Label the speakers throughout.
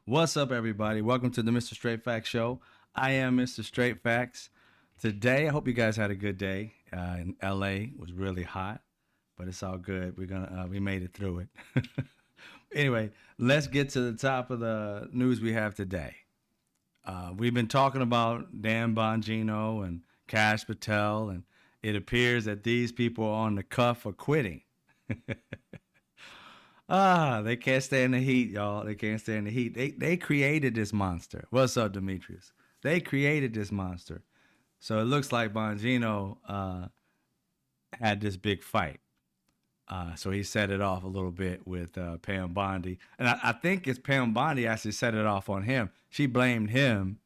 Speaker 1: What's up, everybody? Welcome to the Mr. Straight Facts Show. I am Mr. Straight Facts. Today, I hope you guys had a good day. In LA, it was really hot, but it's all good. We made it through it. Anyway, let's get to the top of the news we have today. We've been talking about Dan Bongino and Cash Patel, and it appears that these people are on the cuff of quitting. They can't stand the heat, y'all. They can't stand the heat. They created this monster. What's up, Demetrius? They created this monster. So it looks like Bongino had this big fight. So he set it off a little bit with Pam Bondi. And I think it's Pam Bondi actually set it off on him. She blamed him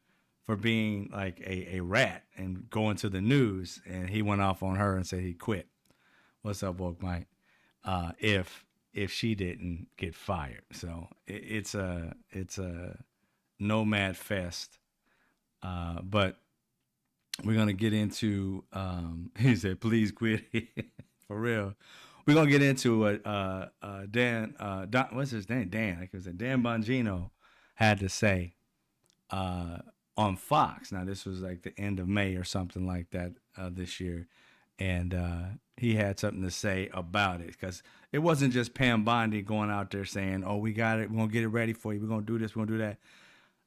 Speaker 1: for being like a rat and going to the news. And he went off on her and said he quit. What's up, Woke Mike? If she didn't get fired. So it's a nomad fest. But we're going to get into, he said, please quit. For real. We're going to get into what what's his name? Dan. Like it was Dan Bongino had to say on Fox. Now, this was like the end of May or something like that this year. And he had something to say about it because it wasn't just Pam Bondi going out there saying, oh, we got it. We're going to get it ready for you. We're going to do this. We're going to do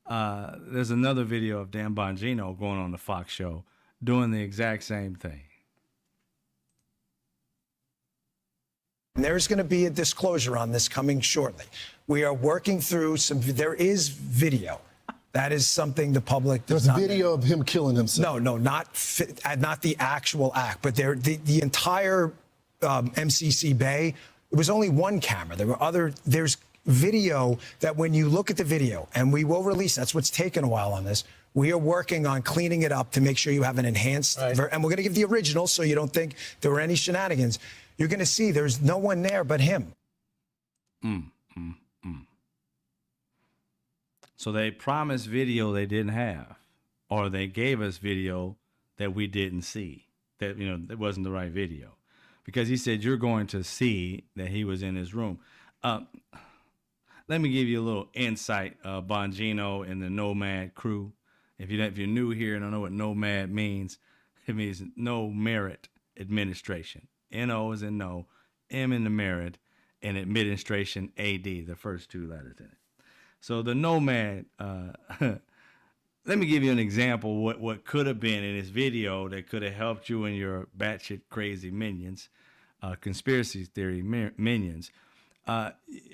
Speaker 1: that. There's another video of Dan Bongino going on the Fox show doing the exact same thing.
Speaker 2: There's going to be a disclosure on this coming shortly. We are working through there is video. That is something the public does not.
Speaker 3: There's a video of him killing himself.
Speaker 2: No, not the actual act, but the entire MCC Bay. It was only one camera. There's video that when you look at the video, and we will release. That's what's taken a while on this. We are working on cleaning it up to make sure you have an enhanced, and we're going to give the original so you don't think there were any shenanigans. You're going to see there's no one there but him.
Speaker 1: So they promised video they didn't have, or they gave us video that we didn't see, that, it wasn't the right video, because he said, you're going to see that he was in his room. Let me give you a little insight, Bongino and the Nomad crew. If you're new here and don't know what Nomad means, it means no merit administration. N-O is in no, M in the merit, and administration, A-D, the first two letters in it. So the Nomad, let me give you an example what could have been in this video that could have helped you and your batshit crazy minions, conspiracy theory minions.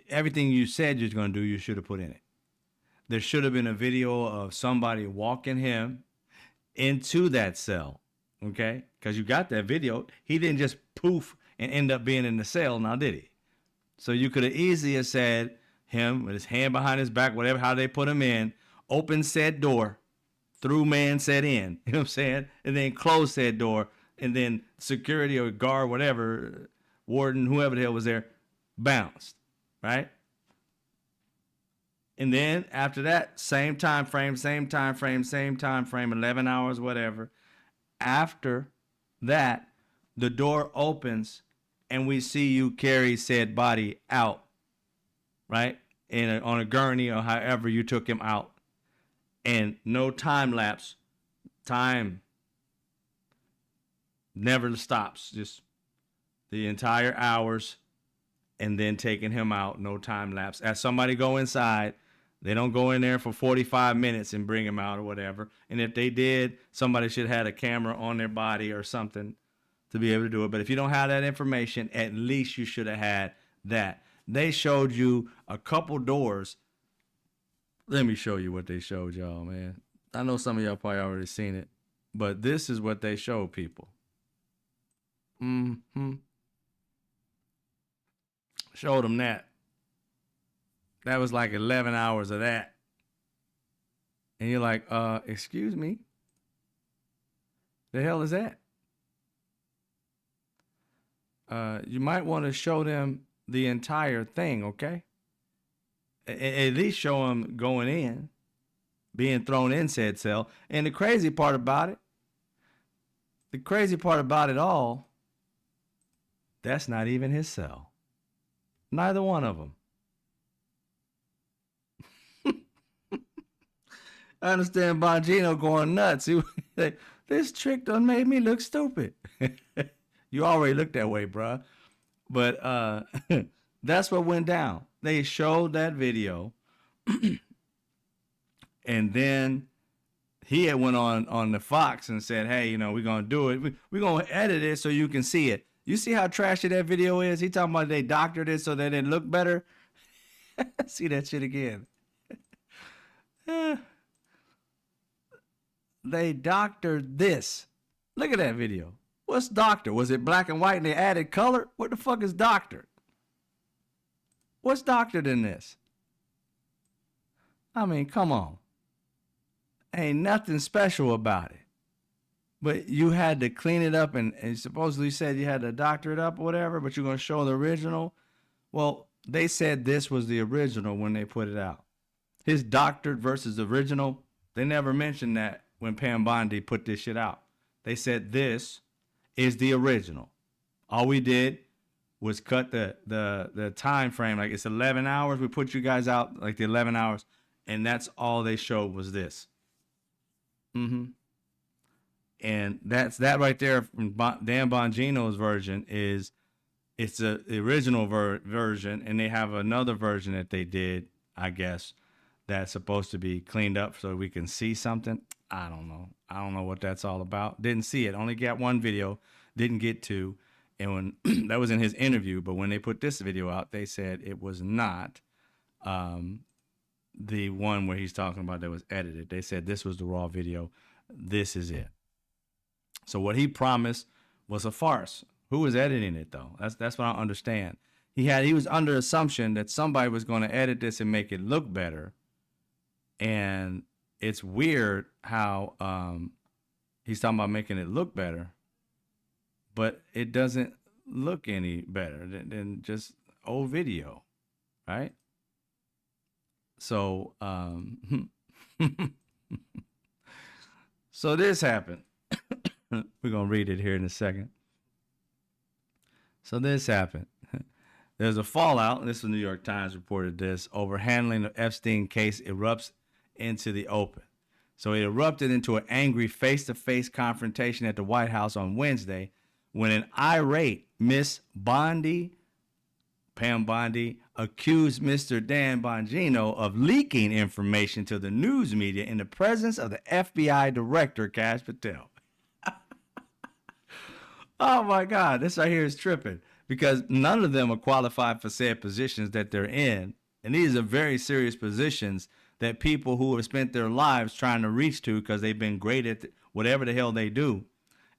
Speaker 1: Everything you said you're going to do, you should have put in it. There should have been a video of somebody walking him into that cell, okay? Because you got that video. He didn't just poof and end up being in the cell, now did he? So you could have easily said him with his hand behind his back, whatever, how they put him in, open said door, through man said in, you know what I'm saying? And then close said door, and then security or guard, whatever, warden, whoever the hell was there, bounced, right? And then after that, same time frame, 11 hours, whatever. After that, the door opens and we see you carry said body out, right? On a gurney or however you took him out. And no time lapse. Time never stops. Just the entire hours and then taking him out. No time lapse. As somebody go inside, they don't go in there for 45 minutes and bring him out or whatever. And if they did, somebody should have had a camera on their body or something to be able to do it. But if you don't have that information, at least you should have had that. They showed you a couple doors. Let me show you what they showed y'all, man. I know some of y'all probably already seen it, but this is what they showed people. Showed them that. That was like 11 hours of that. And you're like, excuse me? The hell is that? You might want to show them the entire thing, okay? At least show them going in, being thrown in said cell. And the crazy part about it all, that's not even his cell. Neither one of them. I understand Bongino going nuts. He like, this trick done made me look stupid. You already look that way, bruh. But that's what went down. They showed that video, and then he had went on the Fox and said, "Hey, we're gonna do it. We're gonna edit it so you can see it." You see how trashy that video is? He talking about they doctored it so that it look better. See that shit again. They doctored this. Look at that video. What's doctored? Was it black and white and they added color? What the fuck is doctored? What's doctored in this? I mean, come on. Ain't nothing special about it. But you had to clean it up and supposedly said you had to doctor it up or whatever, but you're going to show the original. Well, they said this was the original when they put it out. His doctored versus original, they never mentioned that when Pam Bondi put this shit out. They said this is the original. All we did was cut the time frame. Like it's 11 hours. We put you guys out like the 11 hours. And that's all they showed was this. And that's that right there from Dan Bongino's version is it's the original version. And they have another version that they did, I guess, that's supposed to be cleaned up so we can see something. I don't know. I don't know what that's all about. Didn't see it. Only got one video. Didn't get two. And when that was in his interview, but when they put this video out, they said it was not the one where he's talking about that was edited. They said this was the raw video. This is it. So what he promised was a farce. Who was editing it though? That's what I don't understand. He was under assumption that somebody was going to edit this and make it look better. And it's weird how he's talking about making it look better, but it doesn't look any better than just old video, right? So, so this happened. We're going to read it here in a second. So this happened. There's a fallout, and this was New York Times reported this, over handling of Epstein case erupts into the open. So it erupted into an angry face-to-face confrontation at the White House on Wednesday when an irate Miss Bondi, Pam Bondi, accused Mr. Dan Bongino of leaking information to the news media in the presence of the FBI director, Kash Patel. Oh my God, this right here is tripping because none of them are qualified for said positions that they're in. And these are very serious positions that people who have spent their lives trying to reach to because they've been great at whatever the hell they do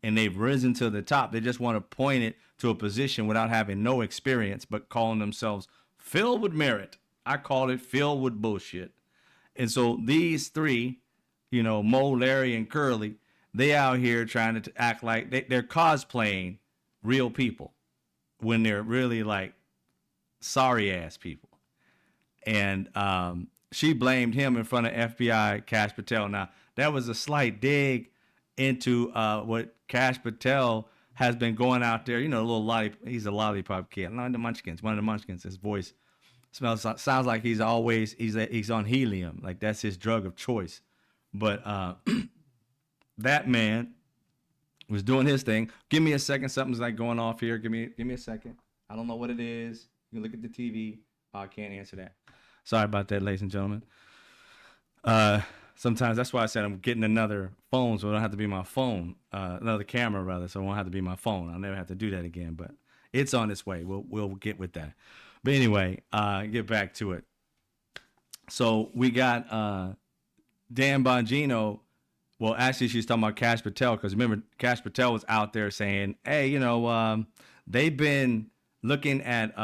Speaker 1: and they've risen to the top. They just want to point it to a position without having no experience, but calling themselves filled with merit. I call it filled with bullshit. And so these three, Mo, Larry, and Curly, they out here trying to act like they're cosplaying real people when they're really like sorry ass people. And she blamed him in front of FBI Kash Patel. Now, that was a slight dig into what Kash Patel has been going out there. He's a lollipop kid. Not the Munchkins, one of the Munchkins. His voice sounds like he's on helium. Like that's his drug of choice. But that man was doing his thing. Give me a second. Something's like going off here. Give me a second. I don't know what it is. You can look at the TV. I can't answer that. Sorry about that, ladies and gentlemen. Sometimes that's why I said I'm getting another phone, so it don't have to be my phone, another camera rather, so it won't have to be my phone. I'll never have to do that again, but it's on its way. We'll get with that. But anyway, get back to it. So we got Dan Bongino. Well, actually, she's talking about Kash Patel because remember, Kash Patel was out there saying, "Hey, they've been looking at,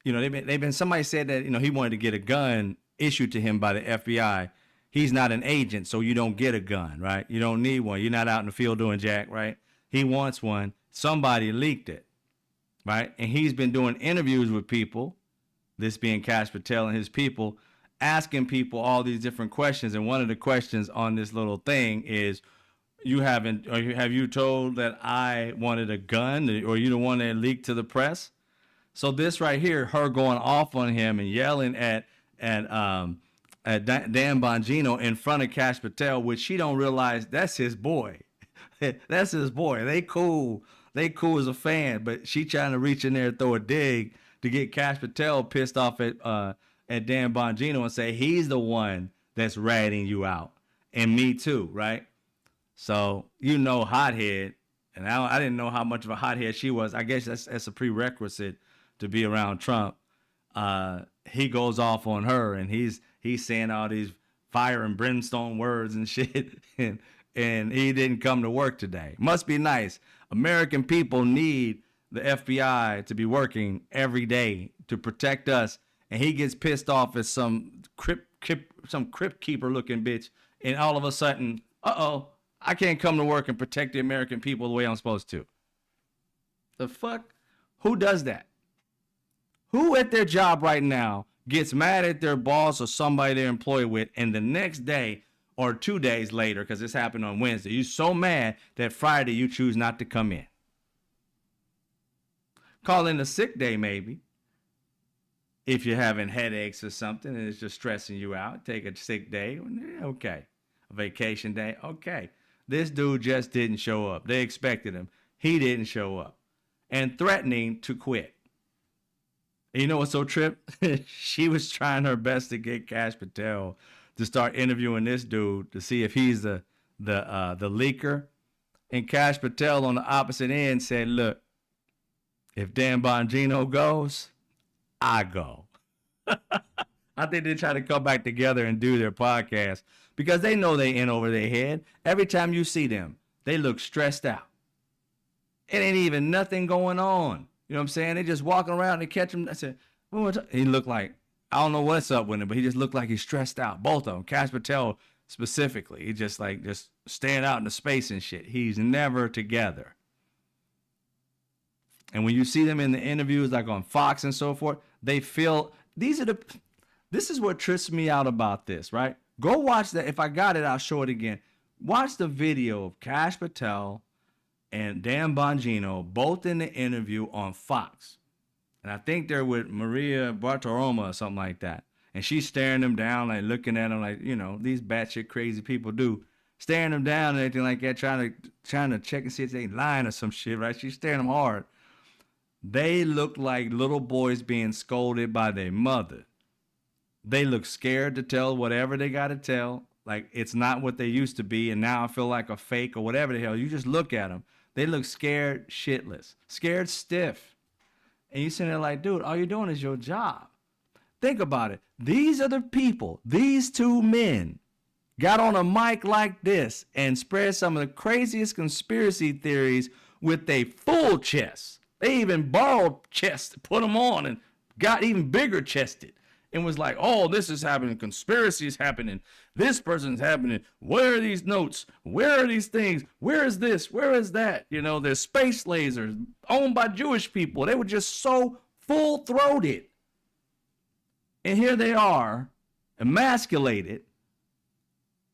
Speaker 1: they've been. Somebody said that he wanted to get a gun issued to him by the FBI. He's not an agent, so you don't get a gun, right? You don't need one. You're not out in the field doing jack, right? He wants one. Somebody leaked it, right? And he's been doing interviews with people, this being Kash Patel and his people, asking people all these different questions. And one of the questions on this little thing is, have you told that I wanted a gun, or you the one that leaked to the press? So this right here, her going off on him and yelling at Dan Bongino in front of Cash Patel, which she don't realize that's his boy. That's his boy. They cool. They cool as a fan, but she trying to reach in there and throw a dig to get Cash Patel pissed off at Dan Bongino and say he's the one that's ratting you out. And me too, right? So, hothead. And I didn't know how much of a hothead she was. I guess that's a prerequisite to be around Trump. He goes off on her, and he's saying all these fire and brimstone words and shit, and he didn't come to work today. Must be nice. American people need the FBI to be working every day to protect us, and he gets pissed off at some crypt keeper looking bitch, and all of a sudden, I can't come to work and protect the American people the way I'm supposed to. The fuck? Who does that? Who at their job right now gets mad at their boss or somebody they're employed with, and the next day or 2 days later, because this happened on Wednesday, you're so mad that Friday you choose not to come in? Call in a sick day maybe. If you're having headaches or something and it's just stressing you out, take a sick day. Okay. A vacation day. Okay. This dude just didn't show up. They expected him. He didn't show up. And threatening to quit. And you know what's so trip? She was trying her best to get Cash Patel to start interviewing this dude to see if he's the leaker. And Cash Patel on the opposite end said, look, if Dan Bongino goes, I go. I think they try to come back together and do their podcast because they know they in over their head. Every time you see them, they look stressed out. It ain't even nothing going on. You know what I'm saying? They just walking around and catch him. I said, he looked like, I don't know what's up with him, but he just looked like he's stressed out. Both of them. Cash Patel specifically. He just staying out in the space and shit. He's never together. And when you see them in the interviews, like on Fox and so forth, they feel this is what trips me out about this, right? Go watch that. If I got it, I'll show it again. Watch the video of Cash Patel and Dan Bongino, both in the interview on Fox. And I think they're with Maria Bartiromo or something like that. And she's staring them down, like looking at them like, these batshit crazy people do. Staring them down and everything like that, trying to check and see if they ain't lying or some shit, right? She's staring them hard. They look like little boys being scolded by their mother. They look scared to tell whatever they got to tell. Like it's not what they used to be. And now I feel like a fake or whatever the hell. You just look at them. They look scared shitless, scared stiff. And you sitting there like, dude, all you're doing is your job. Think about it. These are the people, these two men got on a mic like this and spread some of the craziest conspiracy theories with a full chest. They even borrowed chests, put them on, and got even bigger chested. And was like, oh, this is happening. Conspiracy is happening. This person's happening. Where are these notes? Where are these things? Where is this? Where is that? There's space lasers owned by Jewish people. They were just so full-throated. And here they are, emasculated,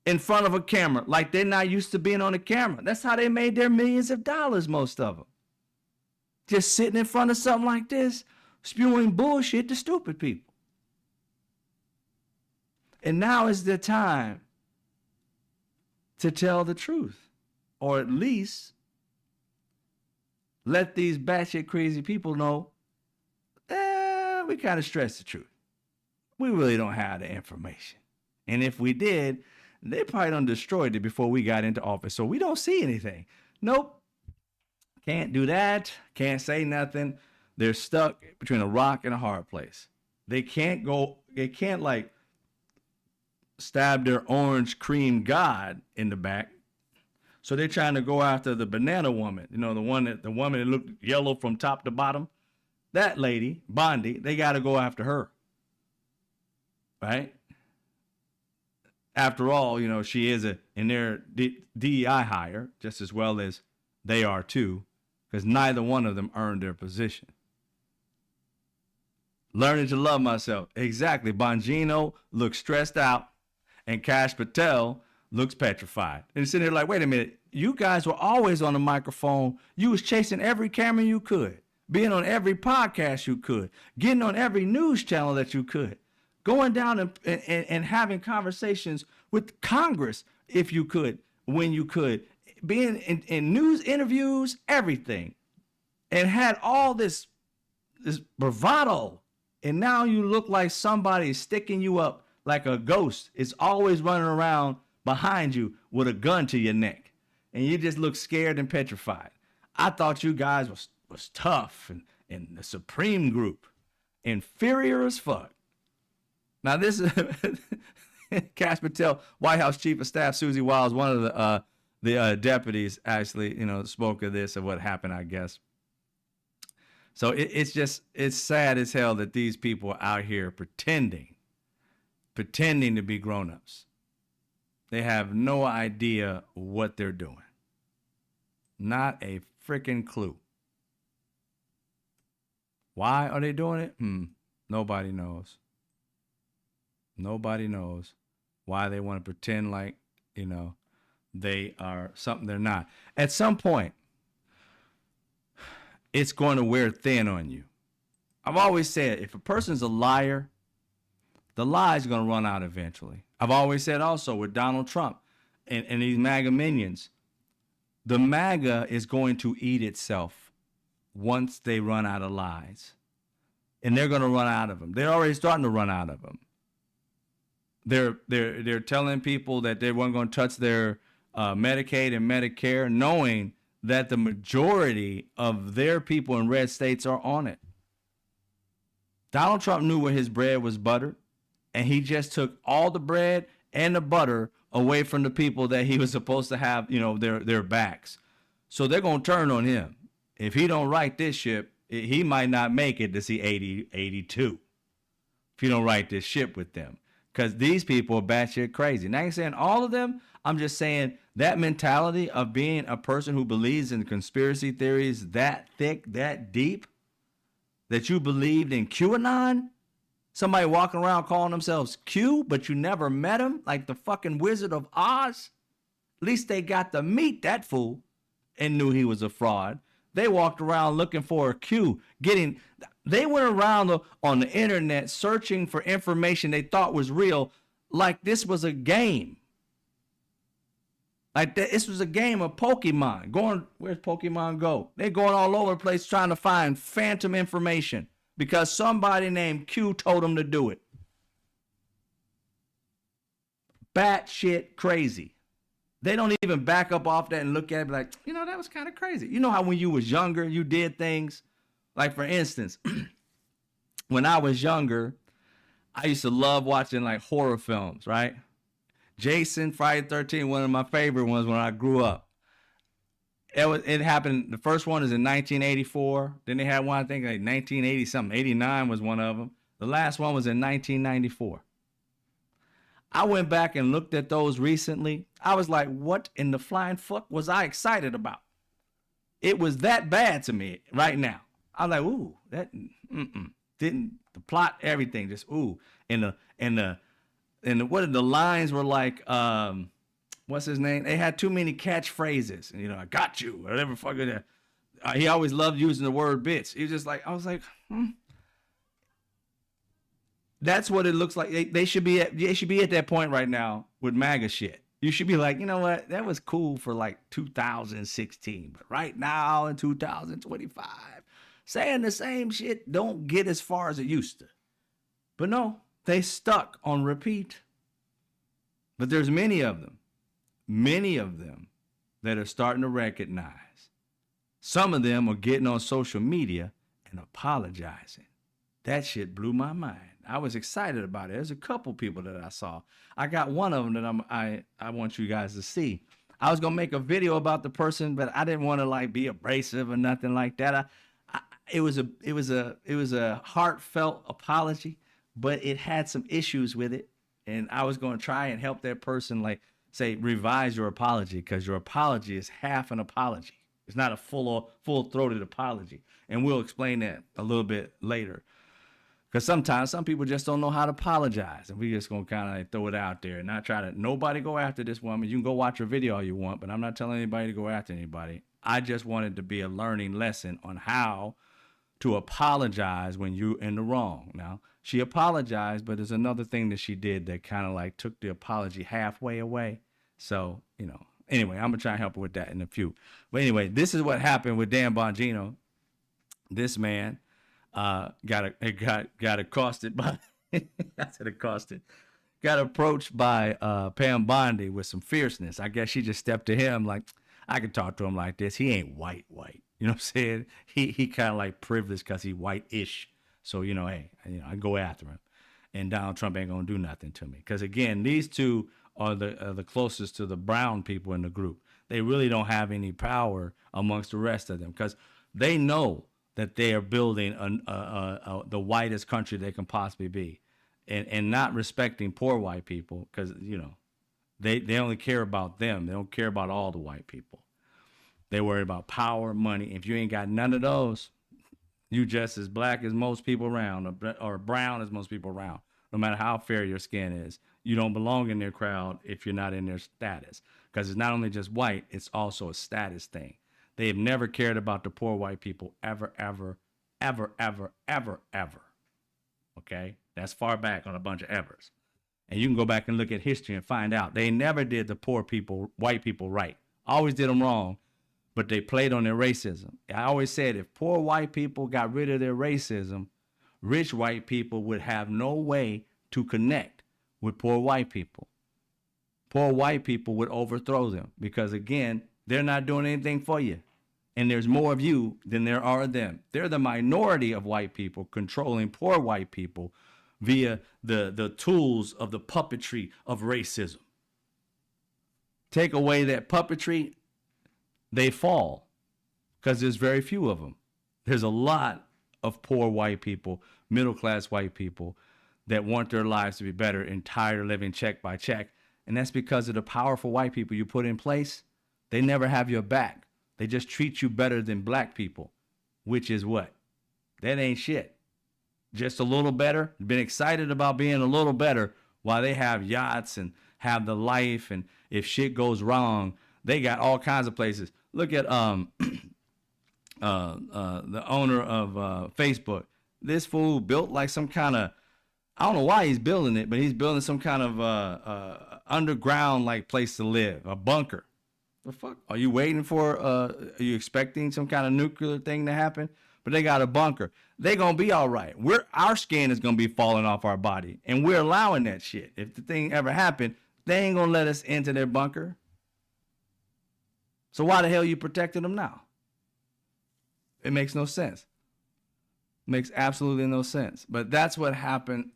Speaker 1: in front of a camera, like they're not used to being on a camera. That's how they made their millions of dollars, most of them. Just sitting in front of something like this, spewing bullshit to stupid people. And now is the time to tell the truth, or at least let these batshit crazy people know, we kind of stress the truth. We really don't have the information. And if we did, they probably done destroyed it before we got into office. So we don't see anything. Nope. Can't do that. Can't say nothing. They're stuck between a rock and a hard place. They can't stab their orange cream god in the back. So they're trying to go after the banana woman. The woman that looked yellow from top to bottom. That lady, Bondi, they got to go after her. Right? After all, she is in their DEI hire, just as well as they are too. Because neither one of them earned their position. Learning to love myself. Exactly. Bongino looks stressed out and Cash Patel looks petrified. And he's sitting there like, wait a minute. You guys were always on the microphone. You was chasing every camera you could. Being on every podcast you could. Getting on every news channel that you could. going down and having conversations with Congress, if you could, when you could, being in news interviews, everything, and had all this bravado. And now you look like somebody sticking you up like a ghost. It's always running around behind you with a gun to your neck. And you just look scared and petrified. I thought you guys was tough and the Supreme Group. Inferior as fuck. Now this is Cash Patel, White House Chief of Staff Susie Wiles, one of the deputies actually, spoke of this, of what happened, I guess. So it's sad as hell that these people are out here pretending to be grown-ups. They have no idea what they're doing. Not a freaking clue. Why are they doing it? Nobody knows. Nobody knows why they want to pretend like, they are something they're not. At some point, it's going to wear thin on you. I've always said, if a person's a liar, the lie is going to run out eventually. I've always said also with Donald Trump and these MAGA minions, the MAGA is going to eat itself once they run out of lies. And they're going to run out of them. They're already starting to run out of them. They're telling people that they weren't going to touch their Medicaid and Medicare, knowing that the majority of their people in red states are on it. Donald Trump knew where his bread was buttered, and he just took all the bread and the butter away from the people that he was supposed to have, their backs. So they're going to turn on him. If he don't right this ship, he might not make it to see 82. If you don't right this ship with them. Because these people are batshit crazy. Now, I ain't saying all of them. I'm just saying that mentality of being a person who believes in conspiracy theories that thick, that deep, that you believed in QAnon. Somebody walking around calling themselves Q, but you never met him, like the fucking Wizard of Oz. At least they got to meet that fool and knew he was a fraud. They walked around looking for a Q, they went around on the internet searching for information they thought was real, like this was a game. Like this was a game of Pokemon. Where's Pokemon Go? They're going all over the place trying to find phantom information because somebody named Q told them to do it. Batshit crazy. They don't even back up off that and look at it like, that was kind of crazy. You know how when you was younger, you did things? Like, for instance, when I was younger, I used to love watching, like, horror films, right? Jason, Friday the 13th, one of my favorite ones when I grew up. It happened, the first one is in 1984. Then they had one, I think, like 1980-something. 89 was one of them. The last one was in 1994. I went back and looked at those recently. I was like, what in the flying fuck was I excited about? It was that bad to me right now. I was like, ooh, that didn't the plot, everything, just ooh. And what the lines were like, what's his name? They had too many catchphrases. And, I got you, whatever fucking he always loved using the word bitch. He was just like, I was like, That's what it looks like. They should be at that point right now with MAGA shit. You should be like, you know what? That was cool for like 2016, but right now in 2025, saying the same shit don't get as far as it used to. But no, they stuck on repeat. But there's many of them that are starting to recognize. Some of them are getting on social media and apologizing. That shit blew my mind. I was excited about it. There's a couple people that I saw. I got one of them that I want you guys to see. I was gonna make a video about the person, but I didn't want to like be abrasive or nothing like that. It was a heartfelt apology, but it had some issues with it, and I was gonna try and help that person, like say revise your apology, because your apology is half an apology. It's not a full-throated apology, and we'll explain that a little bit later. Because sometimes some people just don't know how to apologize. And we just going to kind of like throw it out there and not try to, nobody go after this woman. You can go watch her video all you want, but I'm not telling anybody to go after anybody. I just wanted to be a learning lesson on how to apologize when you're in the wrong. Now, she apologized, but there's another thing that she did that kind of like took the apology halfway away. So, anyway, I'm going to try and help her with that in a few. But anyway, this is what happened with Dan Bongino. This man got accosted by, I said accosted, got approached by Pam Bondi with some fierceness. I guess she just stepped to him like, I can talk to him like this. He ain't white. You know what I'm saying? He kind of like privileged because he white-ish. So, hey, I go after him. And Donald Trump ain't going to do nothing to me. Because, again, these two are the closest to the brown people in the group. They really don't have any power amongst the rest of them because they know that they are building the whitest country they can possibly be. And not respecting poor white people because, they only care about them. They don't care about all the white people. They worry about power, money. If you ain't got none of those, you just as black as most people around or brown as most people around. No matter how fair your skin is, you don't belong in their crowd if you're not in their status. Because it's not only just white, it's also a status thing. They have never cared about the poor white people ever, ever, ever, ever, ever, ever. Okay? That's far back on a bunch of evers. And you can go back and look at history and find out they never did the poor people, white people right. Always did them wrong, but they played on their racism. I always said if poor white people got rid of their racism, rich white people would have no way to connect with poor white people. Poor white people would overthrow them because, again, they're not doing anything for you. And there's more of you than there are of them. They're the minority of white people controlling poor white people via the tools of the puppetry of racism. Take away that puppetry, they fall because there's very few of them. There's a lot of poor white people, middle-class white people that want their lives to be better and tired of living check by check. And that's because of the powerful white people you put in place. They never have your back. They just treat you better than black people, which is what? That ain't shit. Just a little better. Been excited about being a little better while they have yachts and have the life. And if shit goes wrong, they got all kinds of places. Look at the owner of Facebook. This fool built like some kind of, I don't know why he's building it, but he's building some kind of underground like place to live, a bunker. The fuck? Are you waiting for, are you expecting some kind of nuclear thing to happen? But they got a bunker. They gonna be all right. Our skin is gonna be falling off our body, and we're allowing that shit. If the thing ever happened, they ain't gonna let us into their bunker. So why the hell you protecting them now? It makes no sense. Makes absolutely no sense. But that's what happened.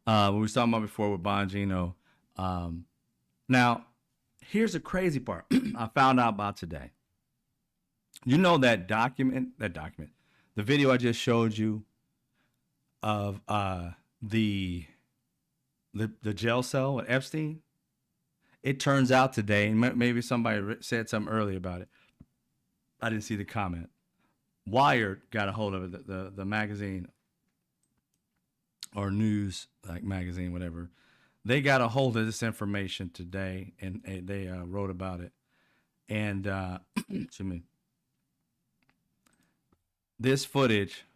Speaker 1: What we were talking about before with Bongino. Now, here's the crazy part. I found out about today. You know that document, the video I just showed you of the jail cell at Epstein. It turns out today, and maybe somebody said something earlier about it. I didn't see the comment. Wired got a hold of it, the magazine or news like magazine, whatever. They got a hold of this information today, and they wrote about it. And excuse me. This footage,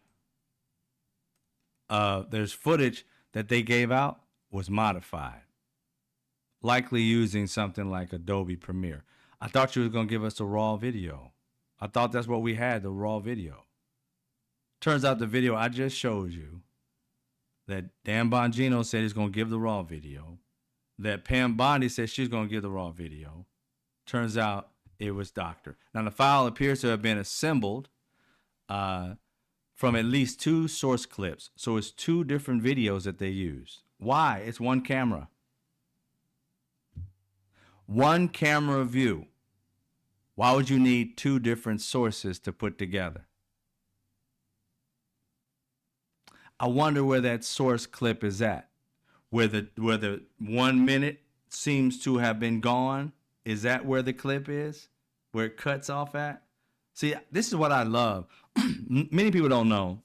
Speaker 1: there's footage that they gave out was modified, likely using something like Adobe Premiere. I thought you were going to give us the raw video. I thought that's what we had, the raw video. Turns out the video I just showed you, that Dan Bongino said he's going to give the raw video, that Pam Bondi said she's going to give the raw video. Turns out it was Doctor. Now, the file appears to have been assembled from at least 2 source clips. So it's 2 different videos that they used. Why? It's one camera. One camera view. Why would you need 2 different sources to put together? I wonder where that source clip is at. Where the 1 minute seems to have been gone. Is that where the clip is? Where it cuts off at? See, this is what I love. Many people don't know.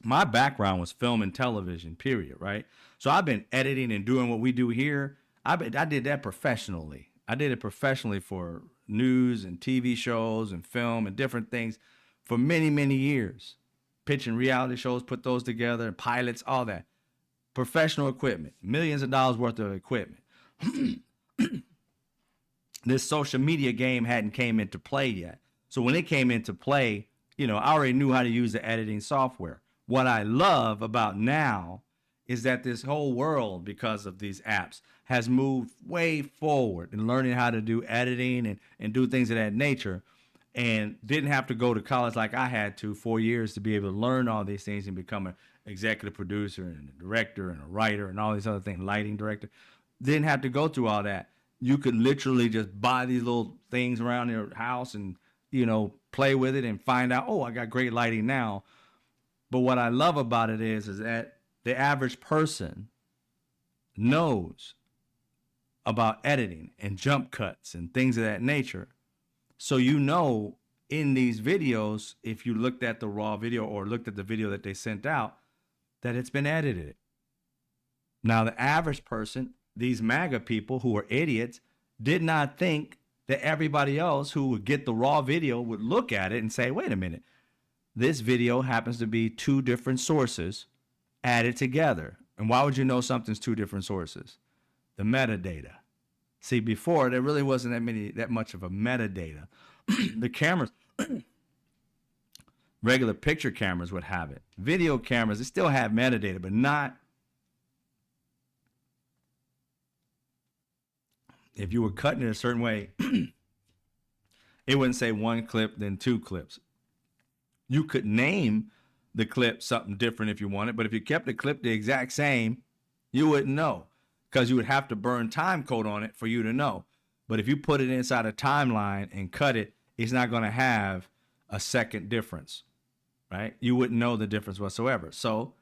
Speaker 1: My background was film and television, period, right? So I've been editing and doing what we do here. I did that professionally. I did it professionally for news and TV shows and film and different things for many, many years. Pitching reality shows, put those together, pilots, all that. Professional equipment, millions of dollars worth of equipment. This social media game hadn't came into play yet. So when it came into play, I already knew how to use the editing software. What I love about now is that this whole world, because of these apps, has moved way forward in learning how to do editing and do things of that nature, and didn't have to go to college like I had to 4 years to be able to learn all these things and become an executive producer and a director and a writer and all these other things, lighting director. Didn't have to go through all that. You could literally just buy these little things around your house and, play with it and find out, oh, I got great lighting now. But what I love about it is that the average person knows about editing and jump cuts and things of that nature. So in these videos, if you looked at the raw video or looked at the video that they sent out, that it's been edited. Now, the average person, these MAGA people who are idiots, did not think that everybody else who would get the raw video would look at it and say, wait a minute, this video happens to be 2 different sources added together. And why would you know something's 2 different sources? The metadata. See, before there really wasn't that much of a metadata. The cameras, regular picture cameras would have it. Video cameras, they still have metadata, but not. If you were cutting it a certain way, it wouldn't say 1 clip, then 2 clips. You could name the clip something different if you wanted, but if you kept the clip the exact same, you wouldn't know, because you would have to burn time code on it for you to know. But if you put it inside a timeline and cut it, it's not going to have a second difference, right? You wouldn't know the difference whatsoever. So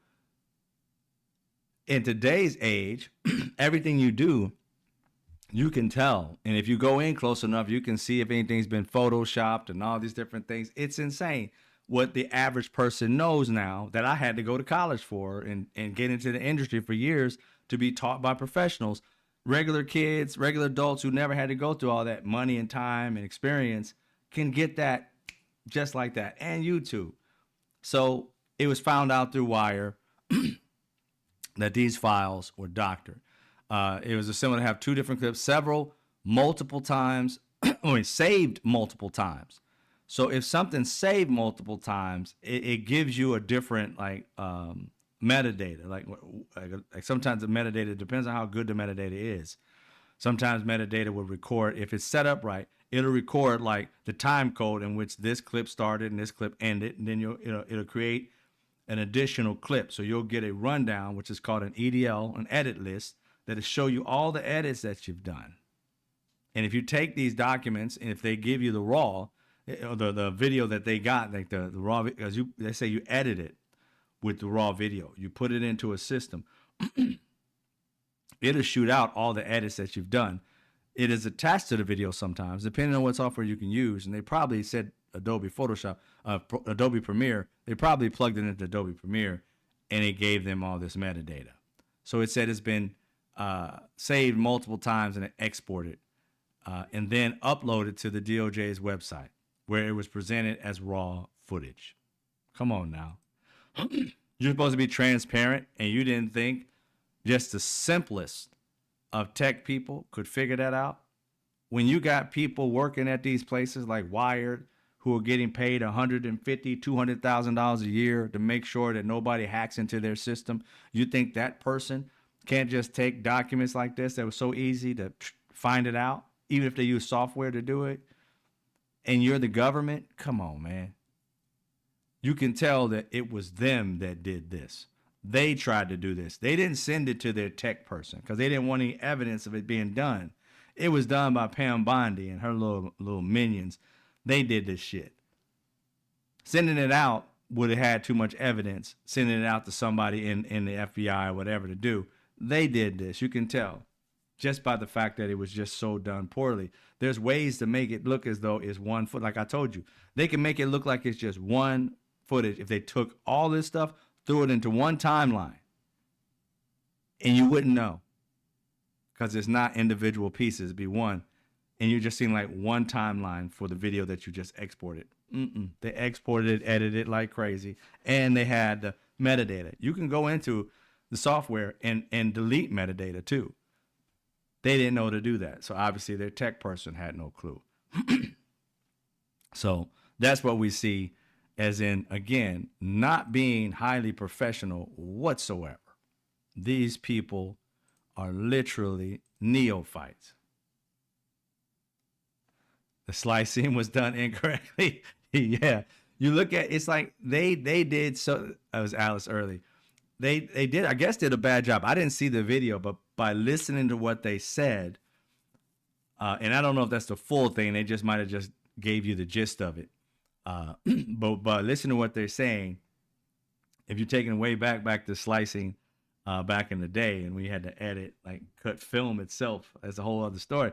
Speaker 1: in today's age, everything you do, you can tell. And if you go in close enough, you can see if anything's been photoshopped and all these different things. It's insane what the average person knows now, that I had to go to college for and get into the industry for years to be taught by professionals. Regular kids, regular adults who never had to go through all that money and time and experience can get that just like that, and YouTube. So it was found out through Wire that these files were doctored. It was similar to have 2 different clips, multiple times, saved multiple times. So if something's saved multiple times, it gives you a different metadata. Like sometimes the metadata depends on how good the metadata is. Sometimes metadata will record, if it's set up right, it'll record like the time code in which this clip started and this clip ended, and then it'll create an additional clip. So you'll get a rundown, which is called an EDL, an edit list, that'll show you all the edits that you've done. And if you take these documents and if they give you the raw, the video that they got, like the raw, because they say you edit it with the raw video, you put it into a system, it'll shoot out all the edits that you've done. It is attached to the video sometimes, depending on what software you can use. And they probably said Adobe Photoshop, Adobe Premiere. They probably plugged it into Adobe Premiere, and it gave them all this metadata. So it said it's been saved multiple times and exported, and then uploaded to the DOJ's website, where it was presented as raw footage. Come on now. You're supposed to be transparent, and you didn't think just the simplest of tech people could figure that out? When you got people working at these places like Wired who are getting paid $150,000, $200,000 a year to make sure that nobody hacks into their system, you think that person can't just take documents like this that was so easy to find it out, even if they use software to do it? And you're the government? Come on, man. You can tell that it was them that did this. They tried to do this. They didn't send it to their tech person because they didn't want any evidence of it being done. It was done by Pam Bondi and her little minions. They did this shit. Sending it out would have had too much evidence. Sending it out to somebody in the FBI or whatever to do. They did this. You can tell just by the fact that it was just so done poorly. There's ways to make it look as though it's one foot. Like I told you, they can make it look like it's just one footage if they took all this stuff, threw it into one timeline, and you wouldn't know because it's not individual pieces. It'd be one, and you're just seeing like one timeline for the video that you just exported They exported it, edited it like crazy, and they had the metadata. You can go into the software and delete metadata too. They didn't know to do that, so obviously their tech person had no clue. So that's what we see, as in, again, not being highly professional whatsoever. These people are literally neophytes. The slicing was done incorrectly. Yeah. You look at, it's like they did, so I was Alice early. They did, I guess, did a bad job. I didn't see the video, but by listening to what they said, and I don't know if that's the full thing, they just might have just gave you the gist of it. But listen to what they're saying. If you're taking way back to slicing back in the day, and we had to edit, like cut film itself, that's a whole other story.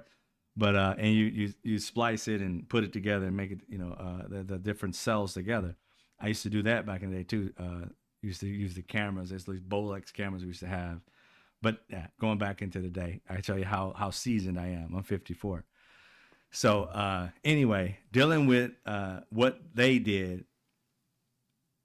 Speaker 1: But and you splice it and put it together and make it, the different cells together. I used to do that back in the day too. Used to use the cameras. There's these Bolex cameras we used to have. But yeah, going back into the day, I tell you how seasoned I am. I'm 54. So anyway, dealing with what they did,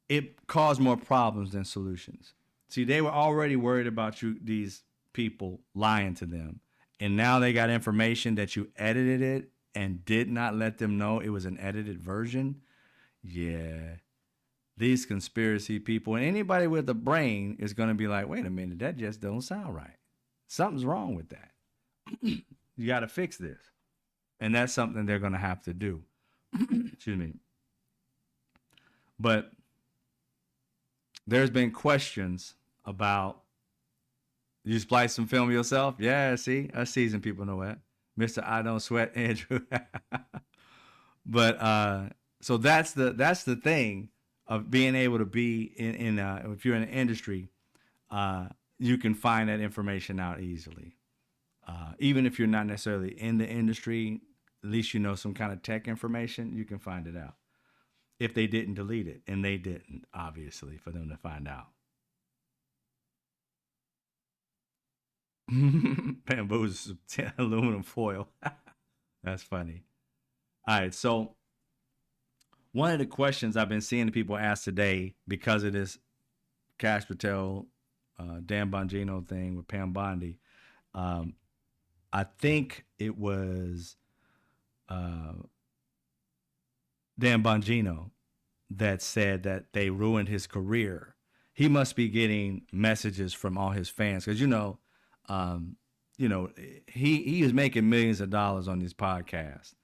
Speaker 1: it caused more problems than solutions. See, they were already worried about these people lying to them. And now they got information that you edited it and did not let them know it was an edited version. Yeah. These conspiracy people, and anybody with a brain is going to be like, wait a minute, that just don't sound right. Something's wrong with that. You got to fix this. And that's something they're going to have to do. Excuse me. But there's been questions about, you splice some film yourself? Yeah, see? Us seasoned people know that. Mr. I Don't Sweat Andrew. But so that's the thing of being able to be in if you're in the industry, you can find that information out easily. Even if you're not necessarily in the industry, at least you know some kind of tech information, you can find it out. If they didn't delete it, and they didn't, obviously, for them to find out. Bamboo's aluminum foil. That's funny. All right, so one of the questions I've been seeing people ask today, because of this Cash Patel, Dan Bongino thing with Pam Bondi, I think it was Dan Bongino that said that they ruined his career. He must be getting messages from all his fans, because he is making millions of dollars on this podcast.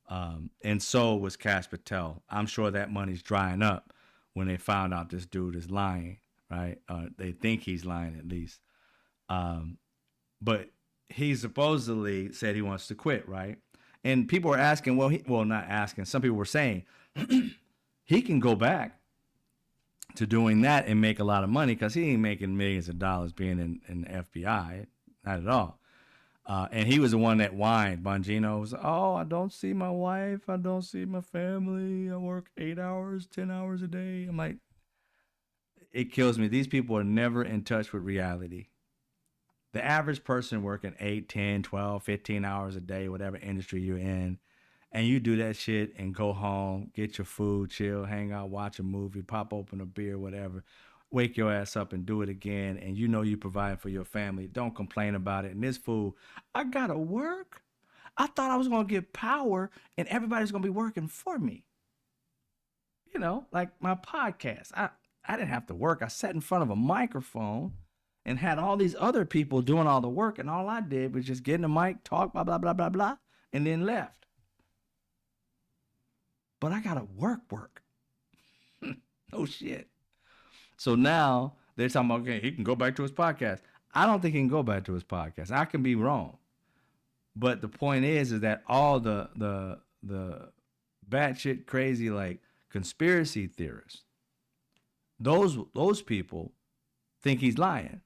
Speaker 1: And so was Cash Patel. I'm sure that money's drying up when they found out this dude is lying, right? They think he's lying, at least. But he supposedly said he wants to quit, right? And people were asking, not asking, some people were saying he can go back to doing that and make a lot of money, because he ain't making millions of dollars being in the FBI, not at all. And he was the one that whined. Bongino was, I don't see my wife. I don't see my family. I work 8 hours, 10 hours a day. I'm like, it kills me. These people are never in touch with reality. The average person working 8, 10, 12, 15 hours a day, whatever industry you're in, and you do that shit and go home, get your food, chill, hang out, watch a movie, pop open a beer, whatever, wake your ass up and do it again, and you know you provide for your family. Don't complain about it. And this fool, I gotta work? I thought I was gonna get power and everybody's gonna be working for me. Like my podcast. I didn't have to work. I sat in front of a microphone and had all these other people doing all the work, and all I did was just get in the mic, talk, blah, blah, blah, blah, blah, and then left. But I gotta work. No shit. So now they're talking about, okay, he can go back to his podcast. I don't think he can go back to his podcast. I can be wrong. But the point is that all the batshit crazy, like, conspiracy theorists, those people think he's lying.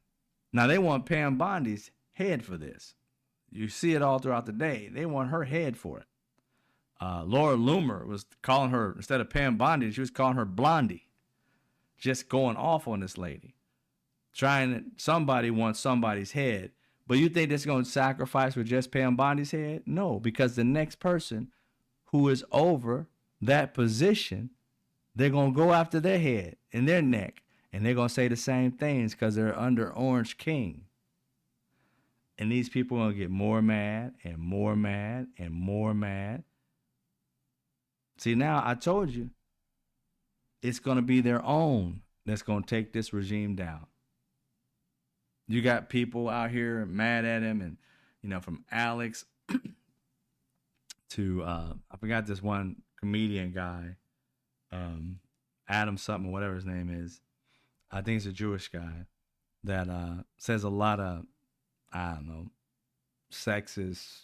Speaker 1: Now they want Pam Bondi's head for this. You see it all throughout the day. They want her head for it. Laura Loomer was calling her, instead of Pam Bondi, she was calling her Blondie. Just going off on this lady. Somebody wants somebody's head. But you think that's going to sacrifice with just Pam Bondi's head? No, because the next person who is over that position, they're going to go after their head and their neck, and they're going to say the same things because they're under Orange King. And these people are going to get more mad and more mad and more mad. See, now I told you, it's going to be their own that's going to take this regime down. You got people out here mad at him, and, you know, from Alex to, I forgot this one comedian guy, Adam something, whatever his name is. I think he's a Jewish guy that says a lot of, I don't know, sexist,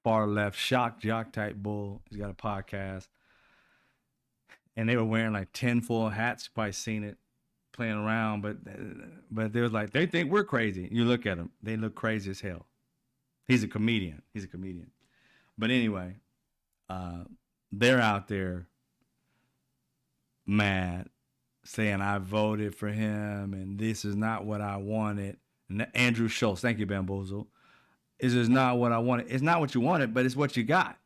Speaker 1: far left, shock jock type bull. He's got a podcast. And they were wearing like tinfoil hats. You probably seen it playing around, but they was like, they think we're crazy. You look at them, they look crazy as hell. He's a comedian. But anyway, they're out there mad, saying I voted for him and this is not what I wanted. And Andrew Schultz, thank you, Bamboozle. This is not what I wanted. It's not what you wanted, but it's what you got.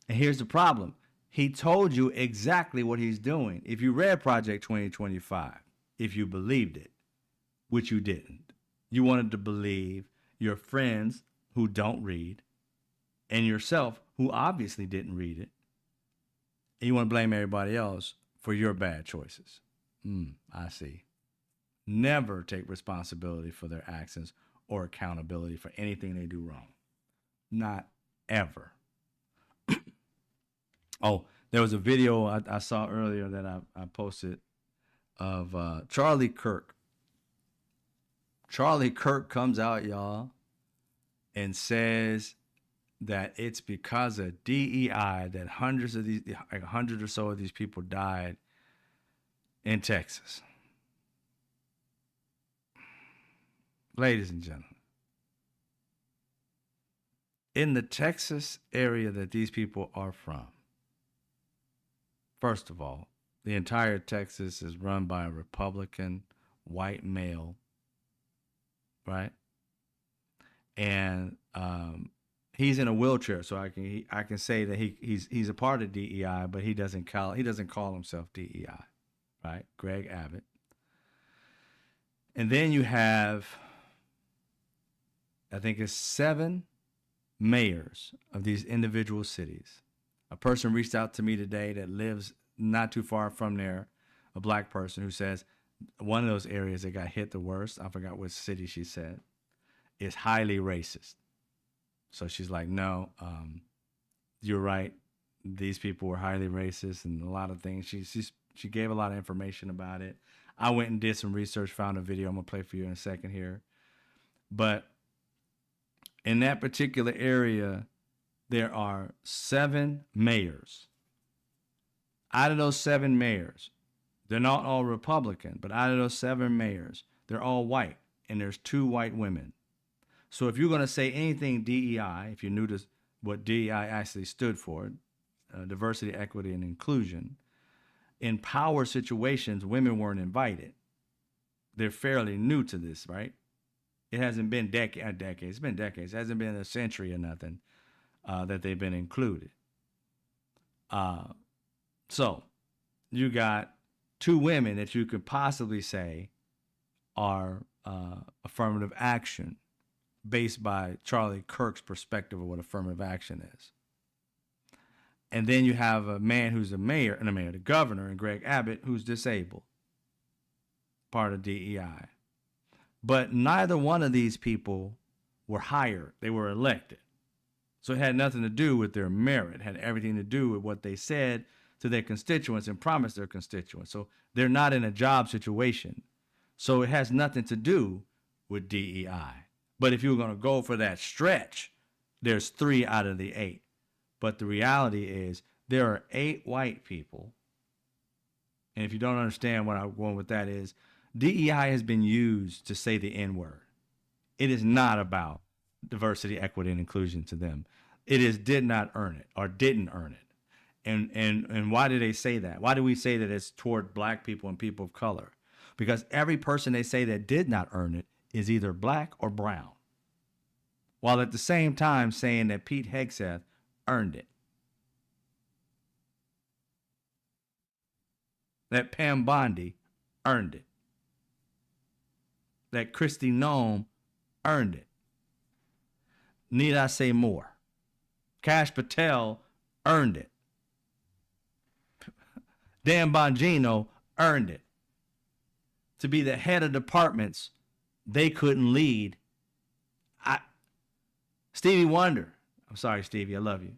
Speaker 1: And here's the problem. He told you exactly what he's doing. If you read Project 2025, if you believed it, which you didn't, you wanted to believe your friends who don't read and yourself who obviously didn't read it. And you want to blame everybody else for your bad choices. I see. Never take responsibility for their actions or accountability for anything they do wrong. Not ever. Oh, there was a video I saw earlier that I posted of Charlie Kirk. Charlie Kirk comes out, y'all, and says that it's because of DEI that hundreds of these, like 100 or so of these people died in Texas. Ladies and gentlemen, in the Texas area that these people are from, first of all, the entire Texas is run by a Republican white male, right? And he's in a wheelchair, so I can say that he's a part of DEI, but he doesn't call himself DEI, right? Greg Abbott. And then you have, I think it's 7 mayors of these individual cities. A person reached out to me today that lives not too far from there, a black person who says one of those areas that got hit the worst, I forgot which city she said, is highly racist. So she's like, no, you're right. These people were highly racist and a lot of things. She gave a lot of information about it. I went and did some research, found a video I'm going to play for you in a second here. But in that particular area, there are 7 mayors. Out of those 7 mayors, they're not all Republican, but out of those 7 mayors, they're all white, and there's 2 white women. So if you're going to say anything DEI, if you're new to what DEI actually stood for, diversity, equity, and inclusion, in power situations, women weren't invited. They're fairly new to this, right? It hasn't been decades. It's been decades. It hasn't been a century or nothing that they've been included. So you got 2 women that you could possibly say are affirmative action based by Charlie Kirk's perspective of what affirmative action is. And then you have a man who's the governor, and Greg Abbott, who's disabled, part of DEI. But neither one of these people were hired. They were elected. So it had nothing to do with their merit. It had everything to do with what they said to their constituents and promised their constituents. So they're not in a job situation. So it has nothing to do with DEI. But if you're going to go for that stretch, there's 3 out of the 8. But the reality is there are 8 white people. And if you don't understand what I'm going with that is, DEI has been used to say the N-word. It is not about diversity, equity, and inclusion to them. It did not earn it or didn't earn it. And why do they say that? Why do we say that it's toward black people and people of color? Because every person they say that did not earn it is either black or brown. While at the same time saying that Pete Hegseth earned it. that Pam Bondi earned it. That Kristi Noem earned it. Need I say more? Kash Patel earned it. Dan Bongino earned it. To be the head of departments they couldn't lead. Stevie Wonder, I'm sorry, Stevie, I love you.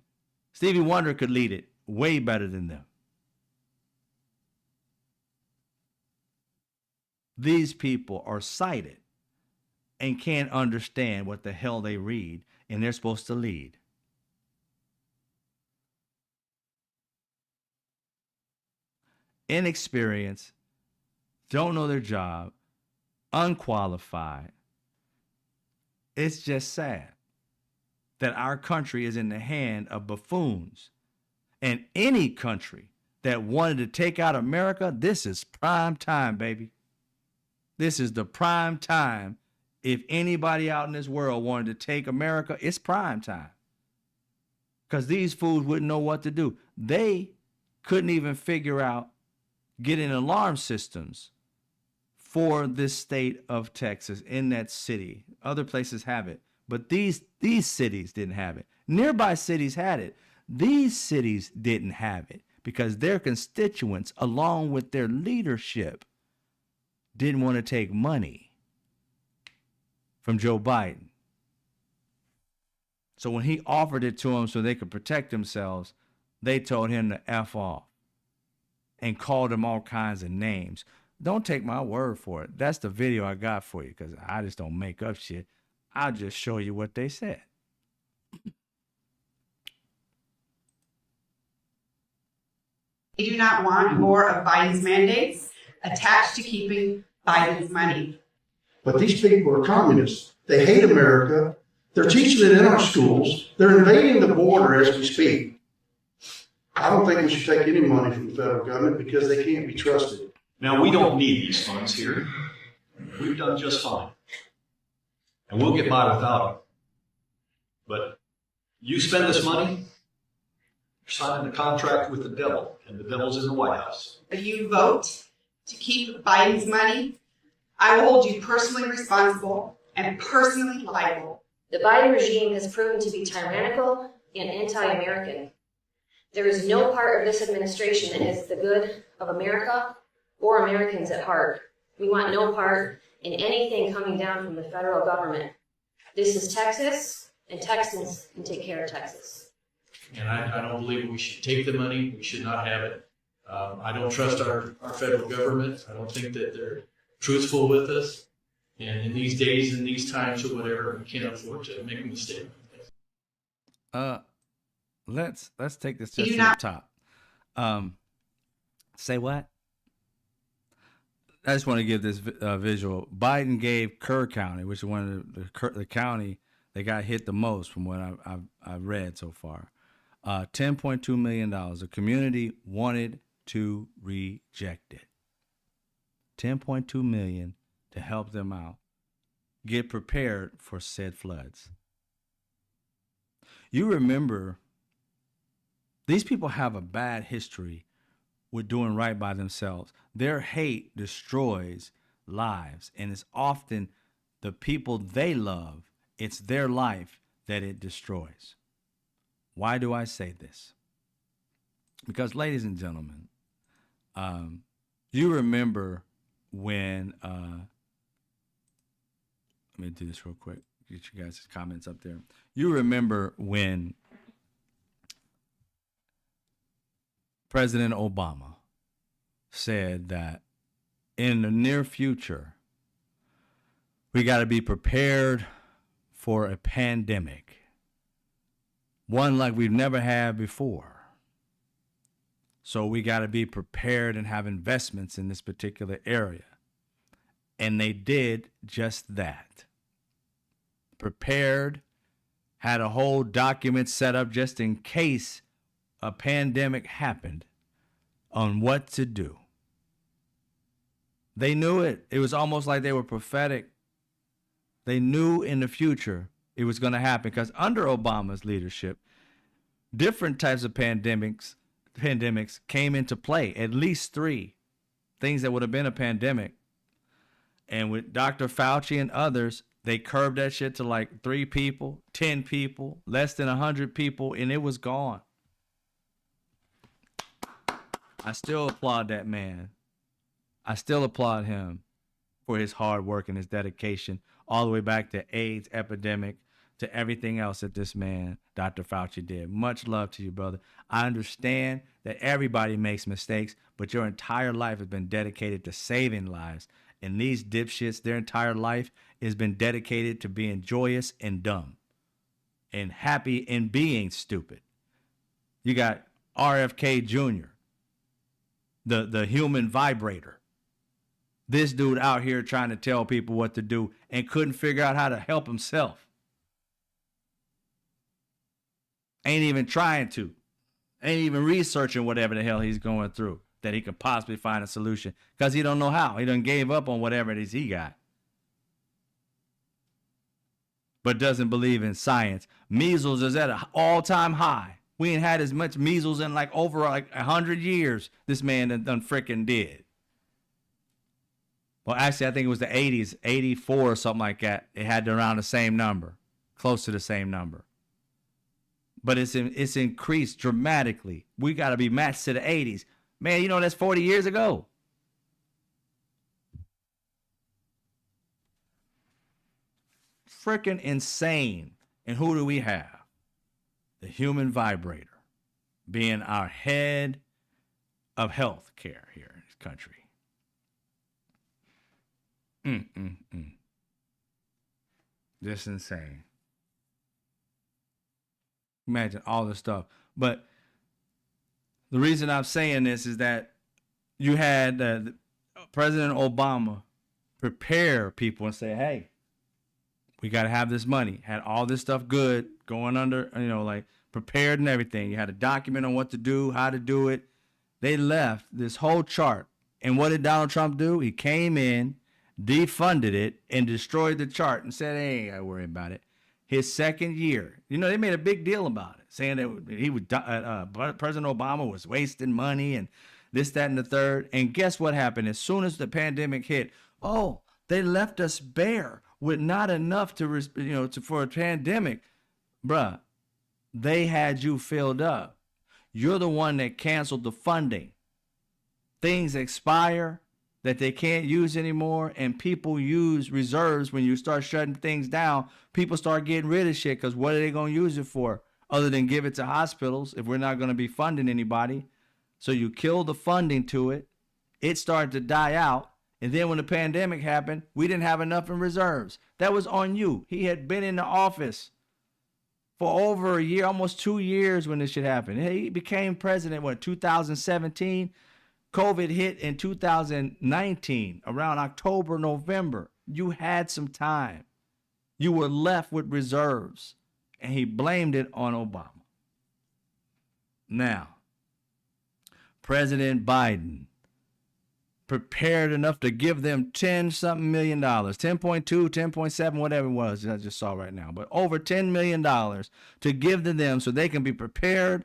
Speaker 1: Stevie Wonder could lead it way better than them. These people are sighted and can't understand what the hell they read, and they're supposed to lead. Inexperienced, don't know their job, unqualified. It's just sad that our country is in the hand of buffoons. And any country that wanted to take out America, this is prime time, baby. This is the prime time. If anybody out in this world wanted to take America, it's prime time. Because these fools wouldn't know what to do. They couldn't even figure out getting alarm systems for this state of Texas, in that city. Other places have it, but these cities didn't have it. Nearby cities had it. These cities didn't have it because their constituents, along with their leadership, didn't want to take money from Joe Biden. So when he offered it to them so they could protect themselves, they told him to F off and called him all kinds of names. Don't take my word for it. That's the video I got for you, because I just don't make up shit. I'll just show you what they said.
Speaker 4: They do not want more of Biden's mandates attached to keeping Biden's money.
Speaker 5: But these people are communists. They hate America. They're teaching it in our schools. They're invading the border as we speak. I don't think we should take any money from the federal government because they can't be trusted.
Speaker 6: Now, we don't need these funds here. We've done just fine. And we'll get by without them. But you spend this money, you're signing a contract with the devil, and the devil's in the White House.
Speaker 4: If you vote to keep Biden's money, I will hold you personally responsible and personally liable.
Speaker 7: The Biden regime has proven to be tyrannical and anti-American. There is no part of this administration that has the good of America or Americans at heart. We want no part in anything coming down from the federal government. This is Texas, and Texans can take care of Texas.
Speaker 8: And I don't believe we should take the money. We should not have it. I don't trust our federal government. I don't think that they're truthful with us. And in these days and these times or whatever, we can't afford to make a mistake.
Speaker 1: Let's take this just to the top. Say what? I just want to give this visual. Biden gave Kerr County, which is one of the county that got hit the most from what I've read so far, $10.2 million. The community wanted to reject it. $10.2 million to help them out, get prepared for said floods. You remember, these people have a bad history with doing right by themselves. Their hate destroys lives, and it's often the people they love, it's their life that it destroys. Why do I say this? Because, ladies and gentlemen, you remember when, let me do this real quick, get you guys' comments up there. You remember when President Obama said that in the near future, we got to be prepared for a pandemic, one like we've never had before. So we got to be prepared and have investments in this particular area. And they did just that. Prepared, had a whole document set up just in case a pandemic happened on what to do. They knew it. It was almost like they were prophetic. They knew in the future it was going to happen because under Obama's leadership, different types of pandemics came into play, at least 3 things that would have been a pandemic. And with Dr. Fauci and others, they curbed that shit to like 3 people, 10 people, less than 100 people, and it was gone. I still applaud that man. I still applaud him for his hard work and his dedication all the way back to AIDS epidemic, to everything else that this man, Dr. Fauci, did. Much love to you, brother. I understand that everybody makes mistakes, but your entire life has been dedicated to saving lives. And these dipshits, their entire life has been dedicated to being joyous and dumb and happy in being stupid. You got RFK Jr., the human vibrator. This dude out here trying to tell people what to do and couldn't figure out how to help himself. Ain't even trying to. Ain't even researching whatever the hell he's going through that he could possibly find a solution, because he don't know how. He done gave up on whatever it is he got. But doesn't believe in science. Measles is at an all-time high. We ain't had as much measles in like over like 100 years. This man done freaking did. Well, actually, I think it was the 80s, 84 or something like that. It had around the same number, close to the same number. But it's increased dramatically. We got to be matched to the 80s. Man, you know, that's 40 years ago. Freaking insane. And who do we have? The human vibrator being our head of health care here in this country. Just insane. Imagine all this stuff. But the reason I'm saying this is that you had President Obama prepare people and say, hey, we got to have this money. Had all this stuff good going under, you know, like prepared and everything. You had a document on what to do, how to do it. They left this whole chart. And what did Donald Trump do? He came in, defunded it, and destroyed the chart and said, hey, ain't got to worry about it. His second year, you know, they made a big deal about it, saying that he would, President Obama was wasting money and this, that, and the third. And guess what happened? As soon as the pandemic hit, oh, they left us bare with not enough to, you know, for a pandemic. Bruh, they had you filled up. You're the one that canceled the funding. Things expire that they can't use anymore, and people use reserves. When you start shutting things down, people start getting rid of shit, because what are they going to use it for other than give it to hospitals if we're not going to be funding anybody? So you kill the funding to it. It started to die out. And then when the pandemic happened, we didn't have enough in reserves. That was on you. He had been in the office for over a year, almost 2 years when this shit happened. He became president, 2017? COVID hit in 2019, around October, November. You had some time. You were left with reserves, and he blamed it on Obama. Now, President Biden prepared enough to give them 10-something million dollars, 10.2, 10.7, whatever it was, I just saw right now, but over $10 million to give to them so they can be prepared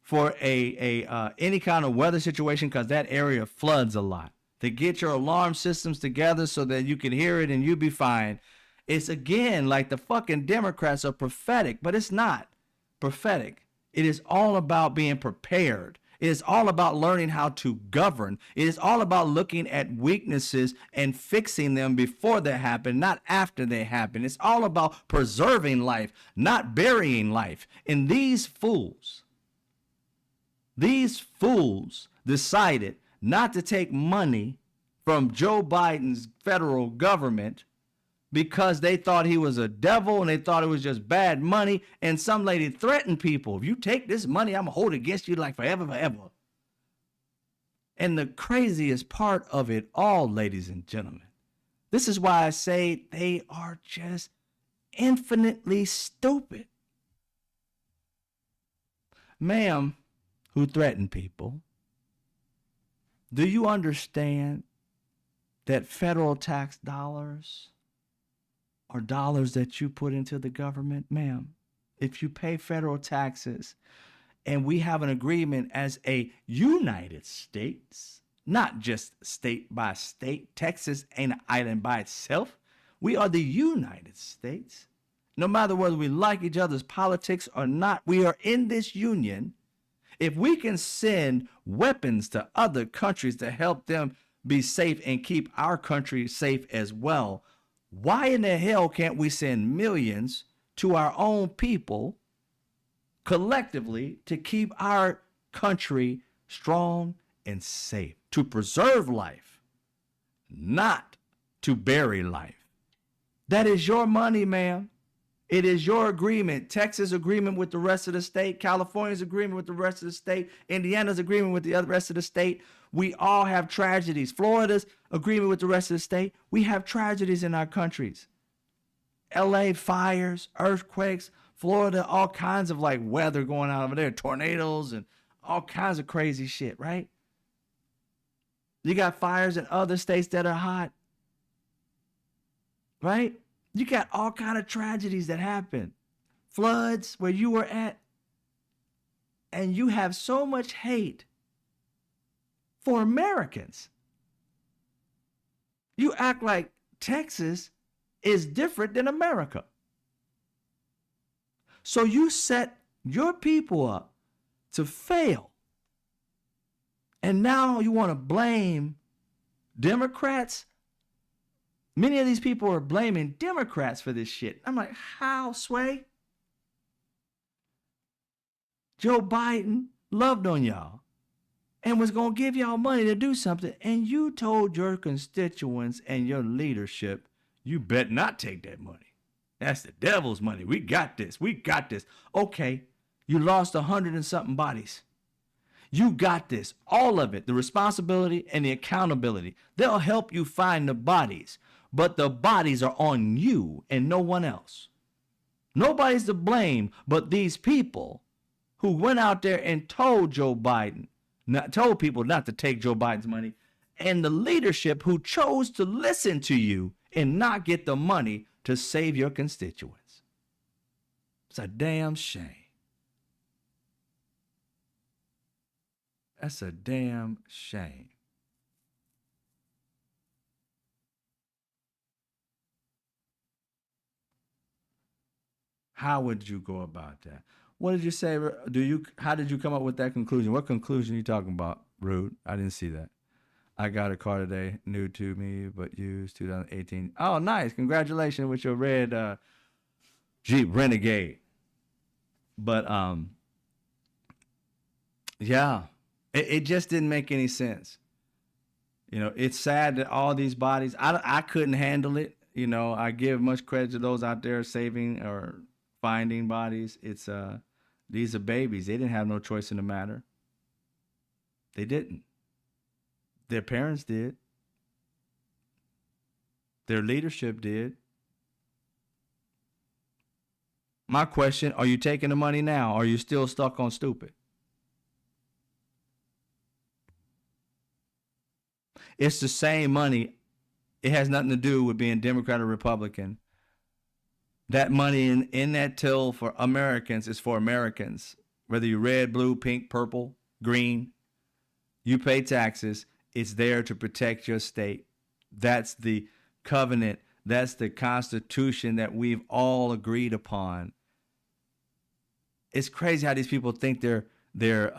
Speaker 1: for any kind of weather situation, because that area floods a lot. To get your alarm systems together so that you can hear it and you be fine. It's again like the fucking Democrats are prophetic, but it's not prophetic. It is all about being prepared. It is all about learning how to govern. It is all about looking at weaknesses and fixing them before they happen, not after they happen. It's all about preserving life, not burying life. And these fools decided not to take money from Joe Biden's federal government because they thought he was a devil and they thought it was just bad money. And some lady threatened people, if you take this money, I'm going to hold it against you like forever. And the craziest part of it all, ladies and gentlemen, this is why I say they are just infinitely stupid. Ma'am, who threaten people, do you understand that federal tax dollars are dollars that you put into the government? Ma'am, if you pay federal taxes and we have an agreement as a United States not just state by state. Texas ain't an island by itself. We are the United States. No matter whether we like each other's politics or not, we are in this union. If we can send weapons to other countries to help them be safe and keep our country safe as well, why in the hell can't we send millions to our own people collectively to keep our country strong and safe, to preserve life, not to bury life? That is your money, ma'am. It is your agreement. Texas' agreement with the rest of the state, California's agreement with the rest of the state, Indiana's agreement with the other rest of the state. We all have tragedies. Florida's agreement with the rest of the state. We have tragedies in our countries. LA, fires, earthquakes, Florida, all kinds of like weather going on over there, tornadoes and all kinds of crazy shit, right? You got fires in other states that are hot, right? You got all kind of tragedies that happen. Floods where you were at. And you have so much hate for Americans. You act like Texas is different than America. So you set your people up to fail. And now you want to blame Democrats. Many of these people are blaming Democrats for this shit. I'm like, how, Sway? Joe Biden loved on y'all and was going to give y'all money to do something. And you told your constituents and your leadership, you bet not take that money. That's the devil's money. We got this. We got this. Okay, you lost 100 and something bodies. You got this. All of it. The responsibility and the accountability. They'll help you find the bodies. But the bodies are on you and no one else. Nobody's to blame but these people who went out there and told Joe Biden, told people not to take Joe Biden's money, and the leadership who chose to listen to you and not get the money to save your constituents. It's a damn shame. That's a damn shame. How would you go about that? What did you say? How did you come up with that conclusion? What conclusion are you talking about, Rude? I didn't see that. I got a car today, new to me, but used 2018. Oh, nice. Congratulations with your red Jeep Renegade. But yeah, it just didn't make any sense. You know, it's sad that all these bodies, I couldn't handle it. You know, I give much credit to those out there saving or finding bodies. It's these are babies. They didn't have no choice in the matter. They didn't. Their parents did. Their leadership did. My question, are you taking the money now? Or are you still stuck on stupid? It's the same money. It has nothing to do with being Democrat or Republican. That money in that till for Americans is for Americans. Whether you're red, blue, pink, purple, green, you pay taxes. It's there to protect your state. That's the covenant. That's the Constitution that we've all agreed upon. It's crazy how these people think they're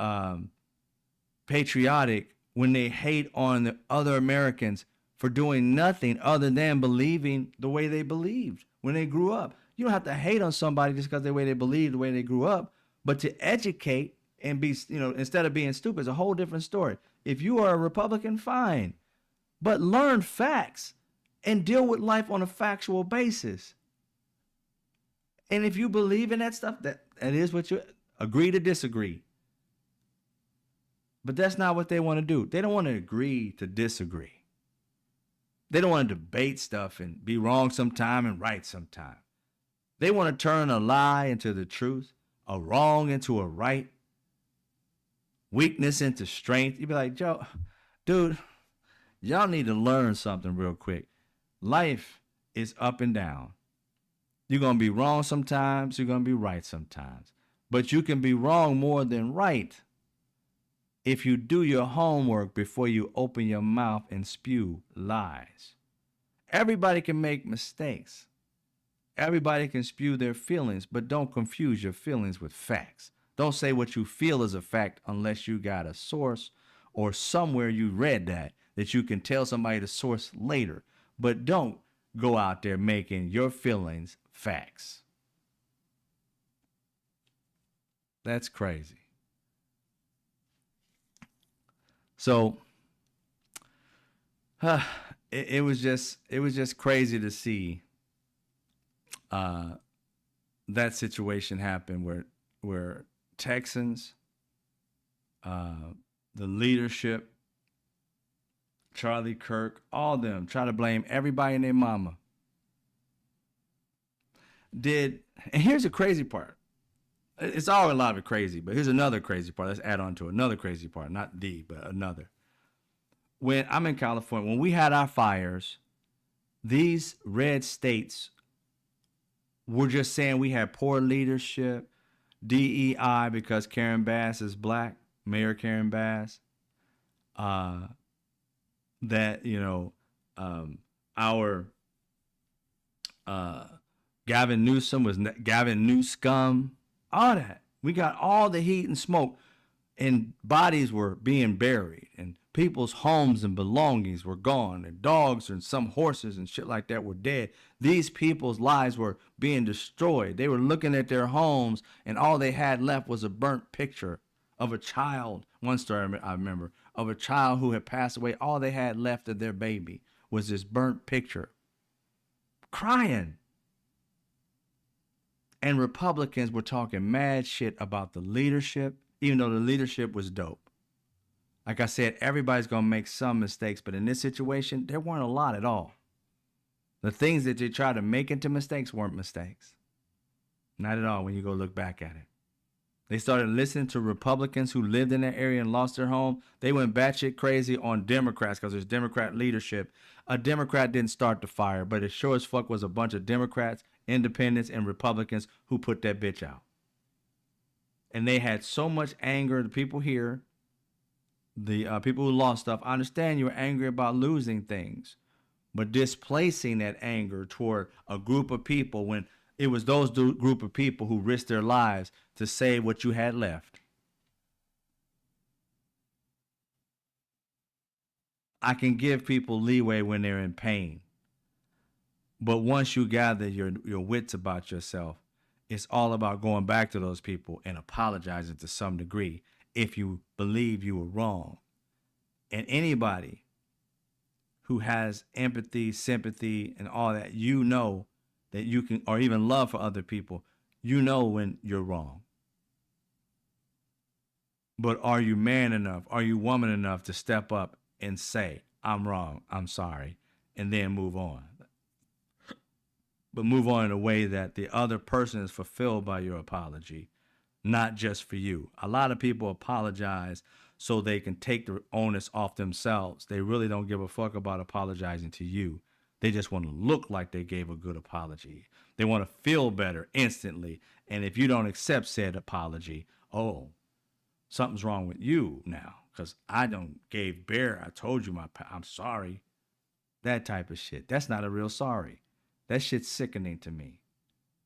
Speaker 1: patriotic when they hate on the other Americans for doing nothing other than believing the way they believed when they grew up. You don't have to hate on somebody just because the way they believe, the way they grew up, but to educate and be, you know, instead of being stupid, is a whole different story. If you are a Republican, fine, but learn facts and deal with life on a factual basis. And if you believe in that stuff, that is what you agree to disagree. But that's not what they want to do. They don't want to agree to disagree. They don't want to debate stuff and be wrong sometime and right sometime. They want to turn a lie into the truth, a wrong into a right, weakness into strength. You'd be like, Joe, dude, y'all need to learn something real quick. Life is up and down. You're going to be wrong sometimes. You're going to be right sometimes. But you can be wrong more than right. if you do your homework before you open your mouth and spew lies. Everybody can make mistakes. Everybody can spew their feelings, but don't confuse your feelings with facts. Don't say what you feel is a fact unless you got a source or somewhere you read that you can tell somebody the source later. But don't go out there making your feelings facts. That's crazy. So it was just crazy to see that situation happen where Texans, the leadership, Charlie Kirk, all of them try to blame everybody and their mama. And here's the crazy part. It's all a lot of crazy, but here's another crazy part. Let's add on to another crazy part, not but another. When I'm in California, when we had our fires, these red states were just saying we had poor leadership, DEI because Karen Bass is black, Mayor Karen Bass. That, our Gavin Newsom was Gavin Newscum. All that. We got all the heat and smoke, and bodies were being buried, and people's homes and belongings were gone, and dogs and some horses and shit like that were dead. These people's lives were being destroyed. They were looking at their homes, and all they had left was a burnt picture of a child. One story I remember of a child who had passed away. All they had left of their baby was this burnt picture. Crying. And Republicans were talking mad shit about the leadership, even though the leadership was dope. Like I said, everybody's going to make some mistakes, but in this situation, there weren't a lot at all. The things that they tried to make into mistakes weren't mistakes. Not at all when you go look back at it. They started listening to Republicans who lived in that area and lost their home. They went batshit crazy on Democrats because there's Democrat leadership. A Democrat didn't start the fire, but it sure as fuck was a bunch of Democrats, independents, and Republicans who put that bitch out. And they had so much anger. The people here, the people who lost stuff, I understand you were angry about losing things, but displacing that anger toward a group of people when it was those group of people who risked their lives to save what you had left. I can give people leeway when they're in pain. But once you gather your wits about yourself, it's all about going back to those people and apologizing to some degree if you believe you were wrong. And anybody who has empathy, sympathy, and all that, that you can, or even love for other people, when you're wrong. But are you man enough? Are you woman enough to step up and say, I'm wrong, I'm sorry, and then move on? But move on in a way that the other person is fulfilled by your apology, not just for you. A lot of people apologize so they can take the onus off themselves. They really don't give a fuck about apologizing to you. They just want to look like they gave a good apology. They want to feel better instantly. And if you don't accept said apology, oh, something's wrong with you now because I told you I'm sorry. That type of shit. That's not a real sorry. That shit's sickening to me.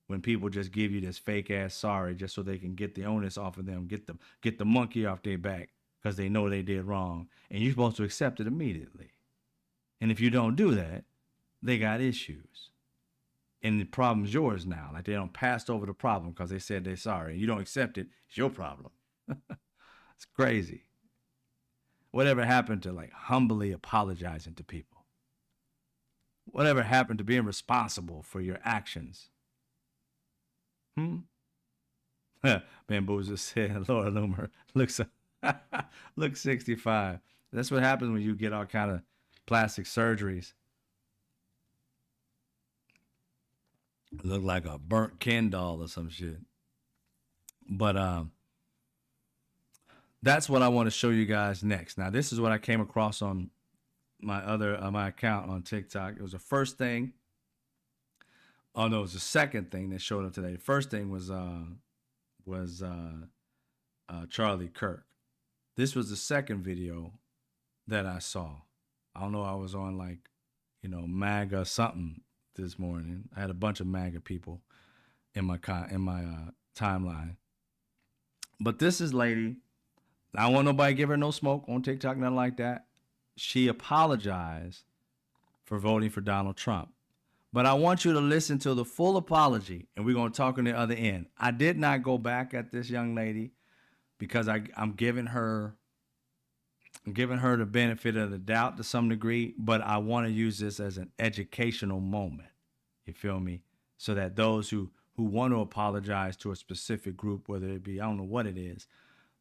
Speaker 1: When people just give you this fake ass sorry just so they can get the onus off of them, get the monkey off their back because they know they did wrong, and you're supposed to accept it immediately. And if you don't do that, they got issues. And the problem's yours now. Like they don't pass over the problem because they said they're sorry. You don't accept it, it's your problem. It's crazy. Whatever happened to like humbly apologizing to people? Whatever happened to being responsible for your actions? Bamboozle said, Laura Loomer looks 65. That's what happens when you get all kind of plastic surgeries. Look like a burnt Ken doll or some shit. But that's what I want to show you guys next. Now, this is what I came across on my account on TikTok. It was the first thing. Oh no, it was the second thing that showed up today. The first thing was Charlie Kirk. This was the second video that I saw. I don't know, I was on like, MAGA something this morning. I had a bunch of MAGA people in my timeline. But this is lady, I don't want nobody give her no smoke on TikTok, nothing like that. She apologized for voting for Donald Trump. But I want you to listen to the full apology, and we're going to talk on the other end. I did not go back at this young lady because I'm giving her the benefit of the doubt to some degree, but I want to use this as an educational moment. You feel me? So that those who want to apologize to a specific group, whether it be, I don't know what it is,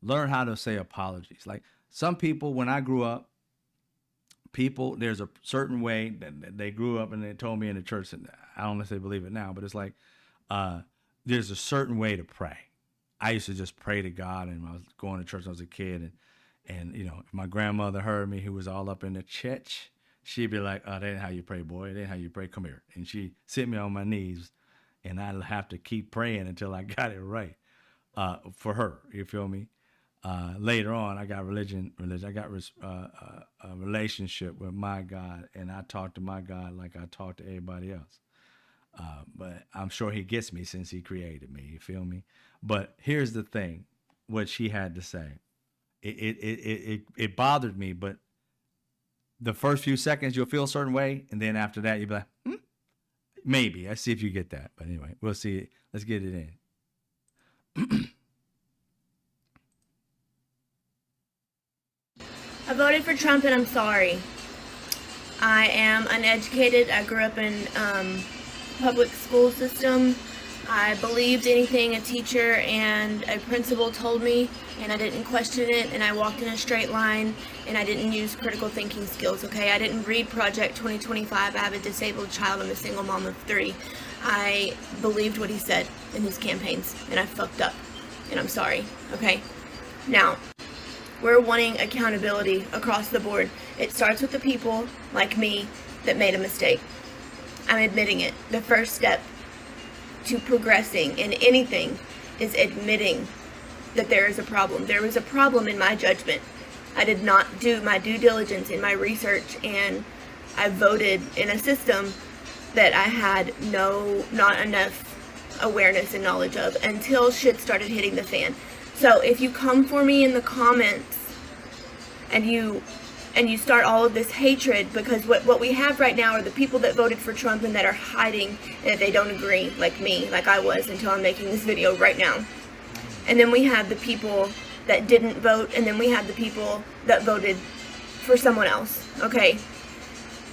Speaker 1: learn how to say apologies. Like some people, when I grew up, there's a certain way that they grew up and they told me in the church, and I don't necessarily believe it now, but it's like there's a certain way to pray. I used to just pray to God, and when I was going to church when I was a kid, and if my grandmother heard me, who was all up in the church, she'd be like, "Oh, that ain't how you pray, boy. That ain't how you pray. Come here." And she sit me on my knees, and I'd have to keep praying until I got it right for her. You feel me? Later on, I got religion. I got a relationship with my God, and I talk to my God like I talk to everybody else. But I'm sure he gets me since he created me. You feel me? But here's the thing: what she had to say, it bothered me. But the first few seconds, you'll feel a certain way, and then after that, you'll be like, maybe. I see if you get that. But anyway, we'll see. Let's get it in.
Speaker 9: I voted for Trump and I'm sorry. I am uneducated. I grew up in public school system. I believed anything a teacher and a principal told me, and I didn't question it, and I walked in a straight line, and I didn't use critical thinking skills, okay? I didn't read Project 2025. I have a disabled child. I'm a single mom of 3. I believed what he said in his campaigns, and I fucked up, and I'm sorry, okay? Now, we're wanting accountability across the board. It starts with the people like me that made a mistake. I'm admitting it. The first step to progressing in anything is admitting that there is a problem. There was a problem in my judgment. I did not do my due diligence in my research, and I voted in a system that I had not enough awareness and knowledge of until shit started hitting the fan. So if you come for me in the comments and you start all of this hatred, because what we have right now are the people that voted for Trump and that are hiding and that they don't agree, like me, like I was until I'm making this video right now. And then we have the people that didn't vote, and then we have the people that voted for someone else, okay?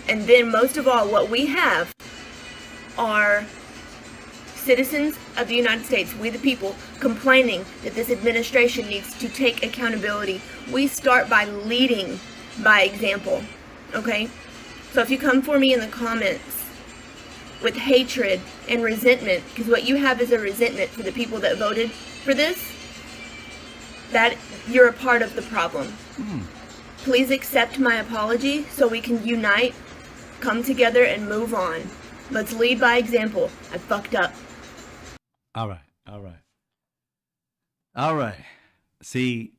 Speaker 9: And then most of all, what we have are citizens of the United States, we the people, complaining that this administration needs to take accountability. We start by leading by example, okay? So if you come for me in the comments with hatred and resentment, because what you have is a resentment for the people that voted for this, that you're a part of the problem. Please accept my apology so we can unite, come together, and move on. Let's lead by example. I fucked up.
Speaker 1: All right. See,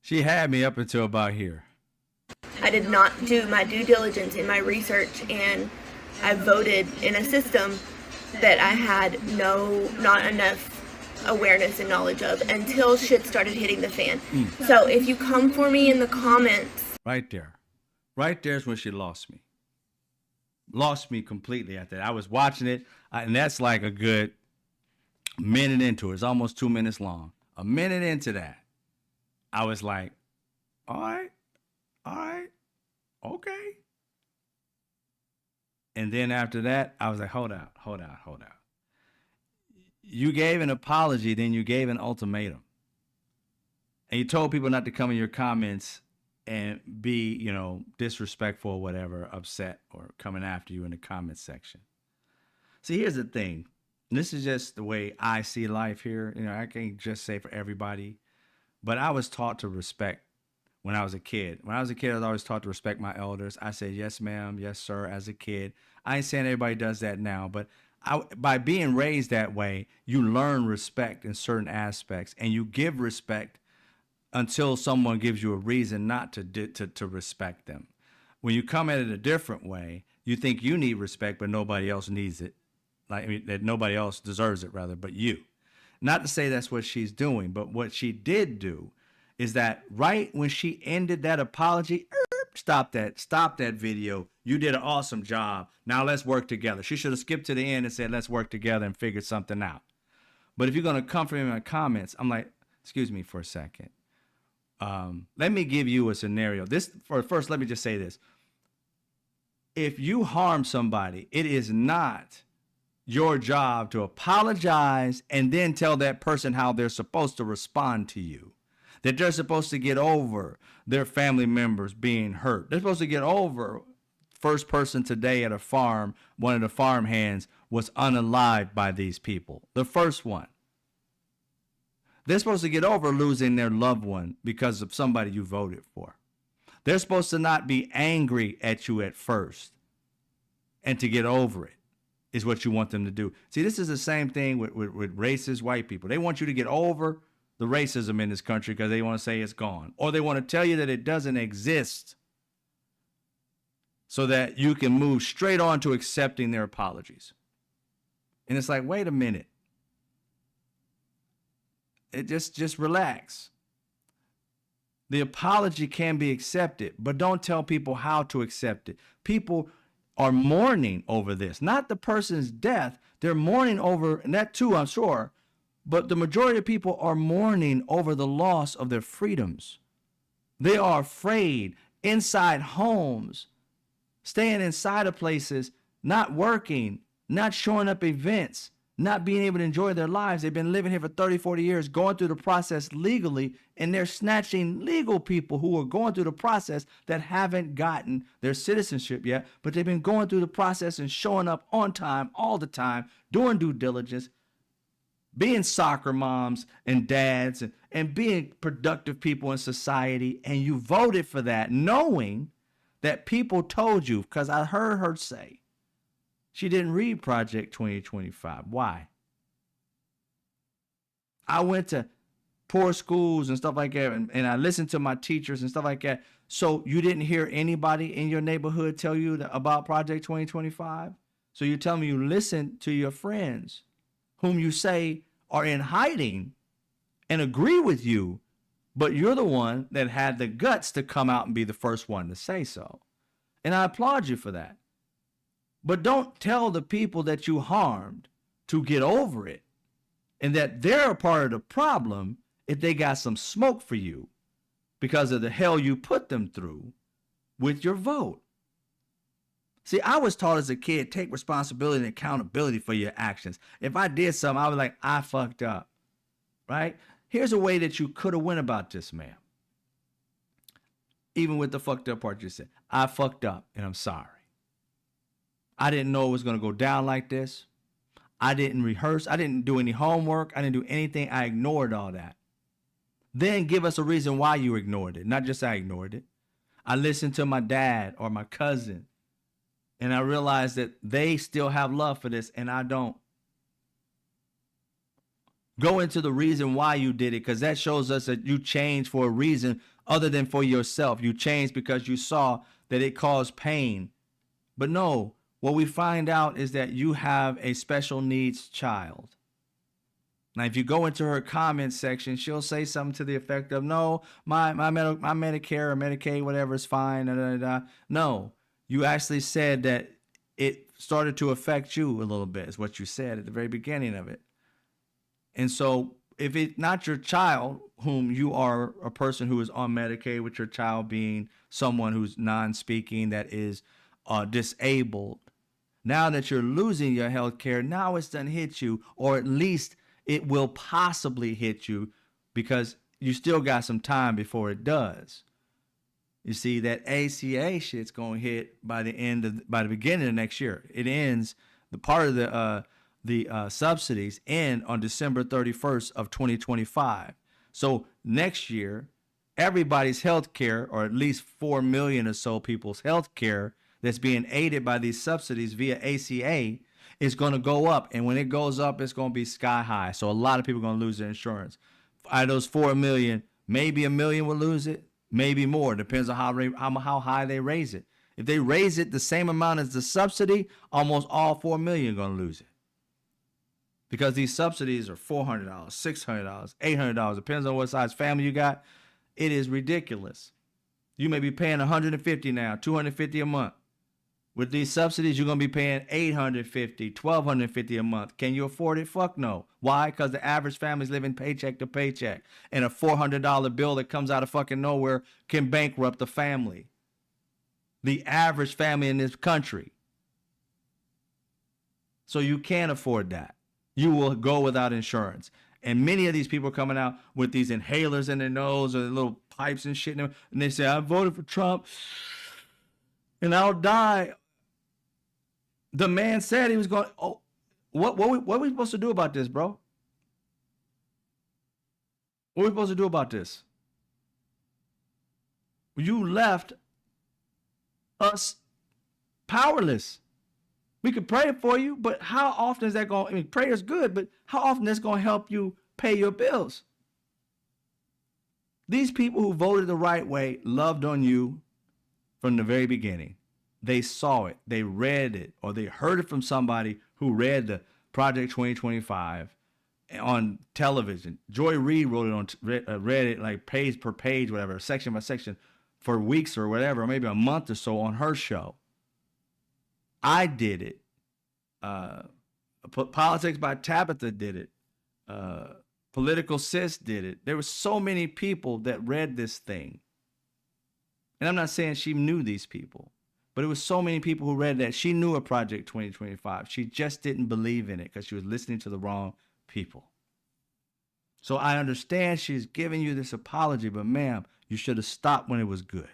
Speaker 1: she had me up until about here.
Speaker 9: I did not do my due diligence in my research, and I voted in a system that I had not enough awareness and knowledge of until shit started hitting the fan. So if you come for me in the comments.
Speaker 1: Right there's when she lost me completely after that. I was watching it, and that's like a good minute into it. It's almost 2 minutes long. A minute into that, I was like, all right, okay. And then after that, I was like, hold out. You gave an apology, then you gave an ultimatum. And you told people not to come in your comments and be, disrespectful or whatever, upset or coming after you in the comments section. See, here's the thing. This is just the way I see life here. I can't just say for everybody, but I was taught to respect when I was a kid. When I was a kid, I was always taught to respect my elders. I said, yes, ma'am, yes, sir, as a kid. I ain't saying everybody does that now, but by being raised that way, you learn respect in certain aspects, and you give respect until someone gives you a reason not to respect them. When you come at it a different way, you think you need respect, but nobody else needs it. Like, I mean, that nobody else deserves it, rather, but you. Not to say that's what she's doing, but what she did do is that right when she ended that apology, stop that video. You did an awesome job. Now let's work together. She should have skipped to the end and said, let's work together and figure something out. But if you're going to come for me in my comments, I'm like, excuse me for a second. Let me give you a scenario. First, let me just say this. If you harm somebody, it is not your job to apologize and then tell that person how they're supposed to respond to you. That they're supposed to get over their family members being hurt. They're supposed to get over first person today at a farm, one of the farm hands was unalived by these people. The first one. They're supposed to get over losing their loved one because of somebody you voted for. They're supposed to not be angry at you at first and to get over it is what you want them to do. See, this is the same thing with racist white people. They want you to get over the racism in this country because they want to say it's gone. Or they want to tell you that it doesn't exist so that you can move straight on to accepting their apologies. And it's like, wait a minute. It just relax. The apology can be accepted, but don't tell people how to accept it. People are mourning over this, not the person's death. They're mourning over, and that too, I'm sure, but the majority of people are mourning over the loss of their freedoms. They are afraid inside homes, staying inside of places, not working, not showing up events, not being able to enjoy their lives. They've been living here for 30, 40 years, going through the process legally, and they're snatching legal people who are going through the process that haven't gotten their citizenship yet, but they've been going through the process and showing up on time, all the time, doing due diligence, being soccer moms and dads, and being productive people in society, and you voted for that knowing that people told you, because I heard her say, she didn't read Project 2025. Why? I went to poor schools and stuff like that, and I listened to my teachers and stuff like that. So you didn't hear anybody in your neighborhood tell you about Project 2025? So you're telling me you listened to your friends whom you say are in hiding and agree with you, but you're the one that had the guts to come out and be the first one to say so. And I applaud you for that. But don't tell the people that you harmed to get over it and that they're a part of the problem if they got some smoke for you because of the hell you put them through with your vote. See, I was taught as a kid, take responsibility and accountability for your actions. If I did something, I was like, I fucked up, right? Here's a way that you could have went about this, ma'am. Even with the fucked up part you said, I fucked up and I'm sorry. I didn't know it was going to go down like this. I didn't rehearse. I didn't do any homework. I didn't do anything. I ignored all that. Then give us a reason why you ignored it. Not just I ignored it. I listened to my dad or my cousin, and I realized that they still have love for this and I don't. Go into the reason why you did it, because that shows us that you changed for a reason other than for yourself. You changed because you saw that it caused pain. But no. What we find out is that you have a special needs child. Now, if you go into her comment section, she'll say something to the effect of, no, my Medicare or Medicaid, whatever is fine. Da, da, da. No, you actually said that it started to affect you a little bit, is what you said at the very beginning of it. And so if it's not your child, whom you are a person who is on Medicaid, with your child being someone who's non-speaking, that is disabled, now that you're losing your health care, now it's done hit you, or at least it will possibly hit you because you still got some time before it does. You see, that ACA shit's going to hit by the beginning of next year. It ends, the part of the subsidies end on December 31st of 2025. So next year, everybody's health care, or at least 4 million or so people's health care that's being aided by these subsidies via ACA is going to go up. And when it goes up, it's going to be sky high. So a lot of people are going to lose their insurance. Out of those 4 million, Maybe 1 million will lose it, maybe more. Depends on how high they raise it. If they raise it the same amount as the subsidy, almost all 4 million are going to lose it. Because these subsidies are $400, $600, $800. Depends on what size family you got. It is ridiculous. You may be paying $150 now, $250 a month. With these subsidies, you're going to be paying $850, $1,250 a month. Can you afford it? Fuck no. Why? Because the average family's living paycheck to paycheck. And a $400 bill that comes out of fucking nowhere can bankrupt the family. The average family in this country. So you can't afford that. You will go without insurance. And many of these people are coming out with these inhalers in their nose or little pipes and shit. And they say, I voted for Trump and I'll die. The man said he was going, oh, what are we supposed to do about this, bro? What are we supposed to do about this? You left us powerless. We could pray for you, but how often is that going? I mean, prayer is good, but how often is going to help you pay your bills? These people who voted the right way loved on you from the very beginning. They saw it, they read it, or they heard it from somebody who read the Project 2025 on television. Joy Reid wrote it on, read it like page per page, whatever, section by section, for weeks or whatever, or maybe a month or so on her show. I did it. Politics by Tabitha did it. Political Sis did it. There were so many people that read this thing. And I'm not saying she knew these people, but it was so many people who read that. She knew a Project 2025. She just didn't believe in it because she was listening to the wrong people. So I understand she's giving you this apology, but ma'am, you should have stopped when it was good.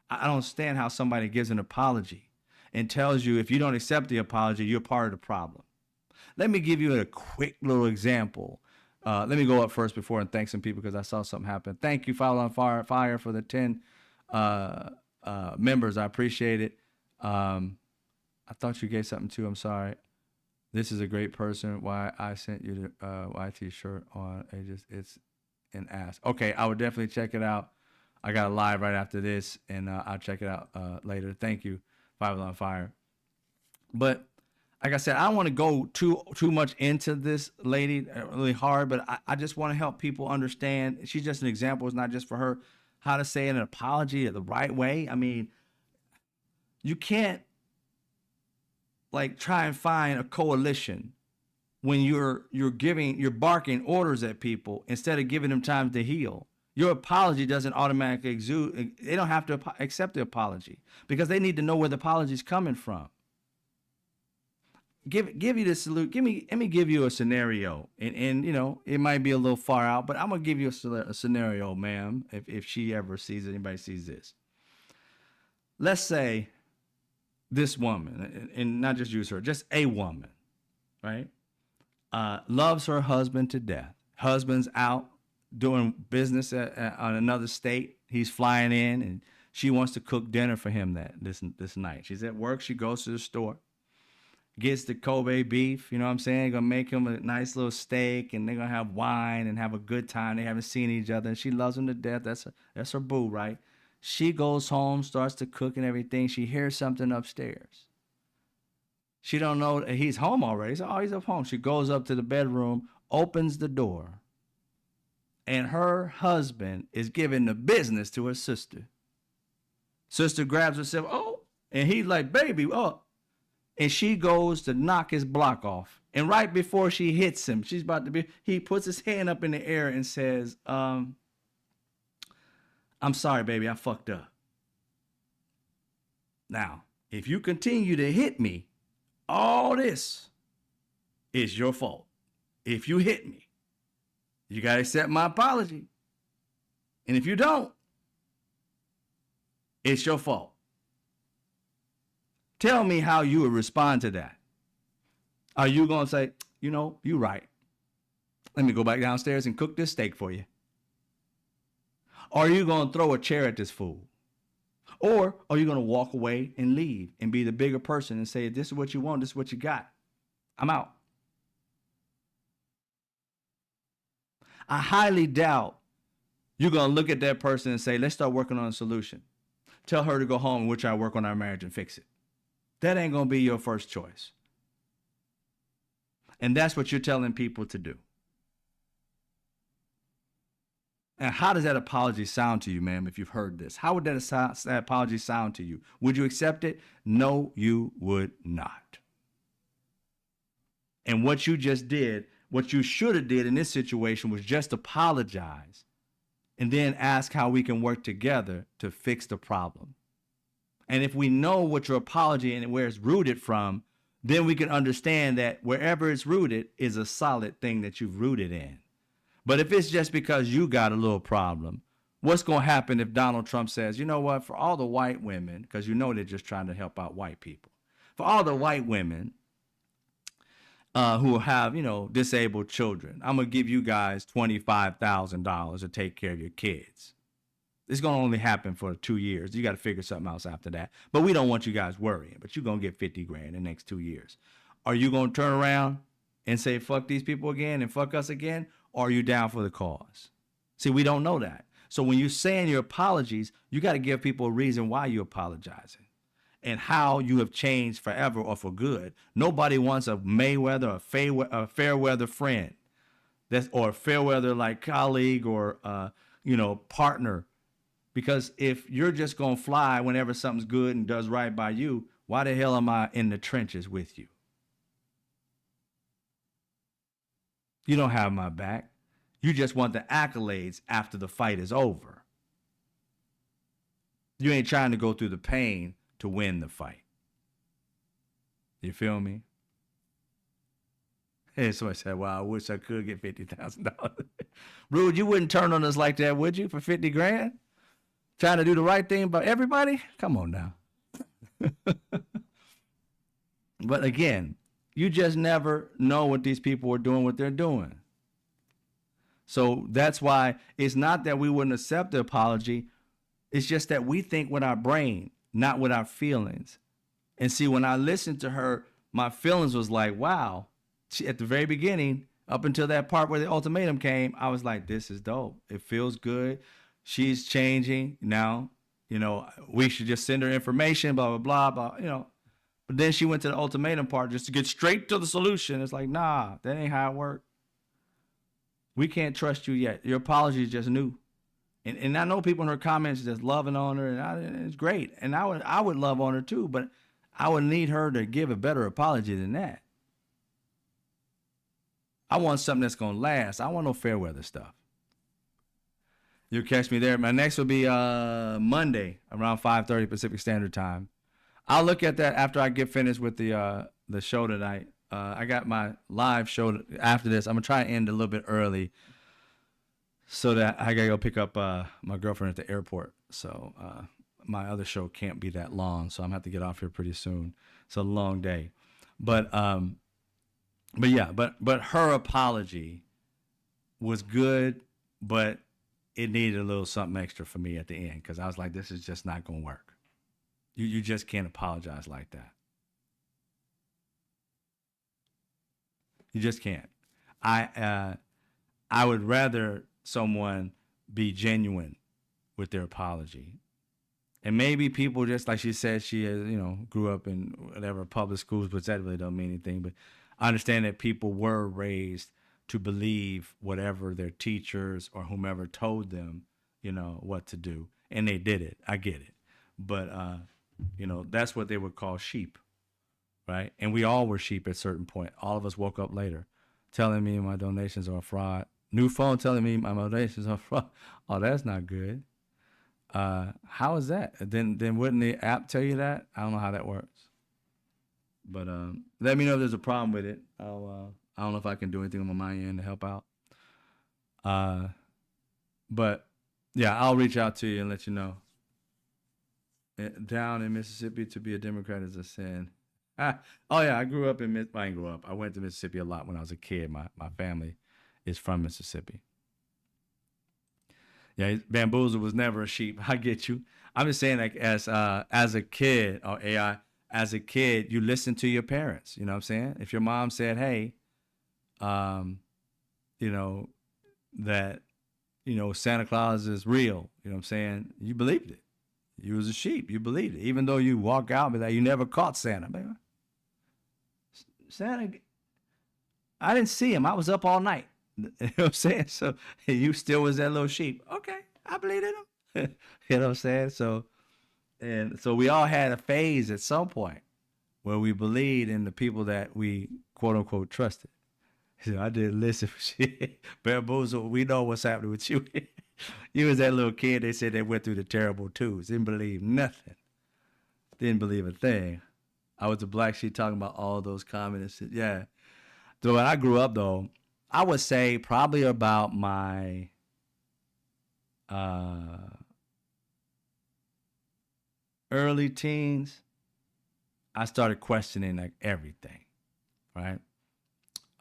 Speaker 1: I don't understand how somebody gives an apology and tells you if you don't accept the apology, you're part of the problem. Let me give you a quick little example. Let me go up first before and thank some people because I saw something happen. Thank you, Fire on Fire, for the 10 members. I appreciate it. I thought you gave something too. I'm sorry. This is a great person. Why I sent you the YT shirt on. It's an ass. Okay, I would definitely check it out. I got a live right after this, and I'll check it out later. Thank you, Five on Fire. But like I said, I don't want to go too much into this lady really hard, but I just want to help people understand. She's just an example. It's not just for her. How to say an apology the right way. I mean, you can't like try and find a coalition when you're barking orders at people instead of giving them time to heal. Your apology doesn't automatically exude. They don't have to accept the apology because they need to know where the apology is coming from. Give you the salute. Let me give you a scenario, and you know it might be a little far out, but I'm gonna give you a scenario, ma'am. If she ever sees it, anybody sees this. Let's say this woman, and not just use her, just a woman, right? Loves her husband to death. Husband's out doing business on another state. He's flying in, and she wants to cook dinner for him this night. She's at work. She goes to the store. Gets the Kobe beef, you know what I'm saying? Gonna make him a nice little steak, and they're gonna have wine and have a good time. They haven't seen each other, and she loves him to death. That's her boo, right? She goes home, starts to cook and everything. She hears something upstairs. She don't know that he's home already. So, oh, he's up home. She goes up to the bedroom, opens the door, and her husband is giving the business to her sister. Sister grabs herself, oh, and he's like, baby, oh. And she goes to knock his block off. And right before she hits him, he puts his hand up in the air and says, I'm sorry, baby, I fucked up. Now, if you continue to hit me, all this is your fault. If you hit me, you got to accept my apology. And if you don't, it's your fault. Tell me how you would respond to that. Are you going to say, you know, you're right. Let me go back downstairs and cook this steak for you? Or are you going to throw a chair at this fool? Or are you going to walk away and leave and be the bigger person and say, this is what you want, this is what you got. I'm out. I highly doubt You're going to look at that person and say, let's start working on a solution. Tell her to go home and we'll try to work on our marriage and fix it. That ain't going to be your first choice. And that's what you're telling people to do. And how does that apology sound to you, ma'am, if you've heard this? How would that apology sound to you? Would you accept it? No, you would not. And what you just did, what you should have did in this situation was just apologize and then ask how we can work together to fix the problem. And if we know what your apology and where it's rooted from, then we can understand that wherever it's rooted is a solid thing that you've rooted in. But if it's just because you got a little problem, what's going to happen if Donald Trump says, you know what, for all the white women, because you know they're just trying to help out white people, for all the white women who have, you know, disabled children, I'm going to give you guys $25,000 to take care of your kids. It's going to only happen for 2 years. You got to figure something else after that. But we don't want you guys worrying, but you're going to get 50 grand in the next 2 years. Are you going to turn around and say, fuck these people again and fuck us again? Or are you down for the cause? See, we don't know that. So when you're saying your apologies, you got to give people a reason why you're apologizing and how you have changed forever or for good. Nobody wants a Mayweather, a fair weather friend, or a fair weather like colleague or partner. Because if you're just gonna fly whenever something's good and does right by you, why the hell am I in the trenches with you? You don't have my back. You just want the accolades after the fight is over. You ain't trying to go through the pain to win the fight. You feel me? Hey, somebody said, well, I wish I could get $50,000. Rude, you wouldn't turn on us like that, would you, for 50 grand? Trying to do the right thing by everybody? Come on now. But again, you just never know what these people are doing, what they're doing. So that's why it's not that we wouldn't accept the apology. It's just that we think with our brain, not with our feelings. And see, when I listened to her, my feelings was like, wow. At the very beginning, up until that part where the ultimatum came, I was like, this is dope. It feels good. She's changing now. We should just send her information, blah, blah, blah, blah, But then she went to the ultimatum part just to get straight to the solution. It's like, nah, that ain't how it works. We can't trust you yet. Your apology is just new. And I know people in her comments just loving on her, and it's great. And I would love on her too, but I would need her to give a better apology than that. I want something that's going to last. I want no fair weather stuff. You'll catch me there. My next will be Monday around 5:30 Pacific Standard Time. I'll look at that after I get finished with the show tonight. I got my live show after this. I'm going to try to end a little bit early so that I got to go pick up my girlfriend at the airport. So my other show can't be that long, so I'm going to have to get off here pretty soon. It's a long day. But her apology was good, but it needed a little something extra for me at the end because I was like, this is just not going to work. You just can't apologize like that. You just can't. I would rather someone be genuine with their apology. And maybe people just, like she said, she grew up in whatever public schools, but that really don't mean anything. But I understand that people were raised to believe whatever their teachers or whomever told them, what to do. And they did it. I get it. But, that's what they would call sheep, right? And we all were sheep at a certain point. All of us woke up later telling me my donations are a fraud. New phone telling me my donations are a fraud. Oh, that's not good. How is that? Then wouldn't the app tell you that? I don't know how that works. But let me know if there's a problem with it. I don't know if I can do anything on my end to help out. But yeah, I'll reach out to you and let you know. Down in Mississippi to be a Democrat is a sin. Oh yeah, I grew up in I didn't grow up. I went to Mississippi a lot when I was a kid. My family is from Mississippi. Yeah, bamboozle was never a sheep. I get you. I'm just saying, like as a kid or AI, as a kid, you listen to your parents. You know what I'm saying? If your mom said, hey, that, Santa Claus is real. You know what I'm saying? You believed it. You was a sheep. You believed it. Even though you walk out and be like, you never caught Santa. Man. Santa, I didn't see him. I was up all night. You know what I'm saying? So you still was that little sheep. Okay, I believed in him. You know what I'm saying? So we all had a phase at some point where we believed in the people that we quote unquote trusted. So I didn't listen for shit. Bamboozle, we know what's happening with you. You was that little kid they said they went through the terrible twos. Didn't believe nothing. Didn't believe a thing. I was the black sheep talking about all those communists. Yeah. So when I grew up, though, I would say probably about my early teens, I started questioning like everything, right?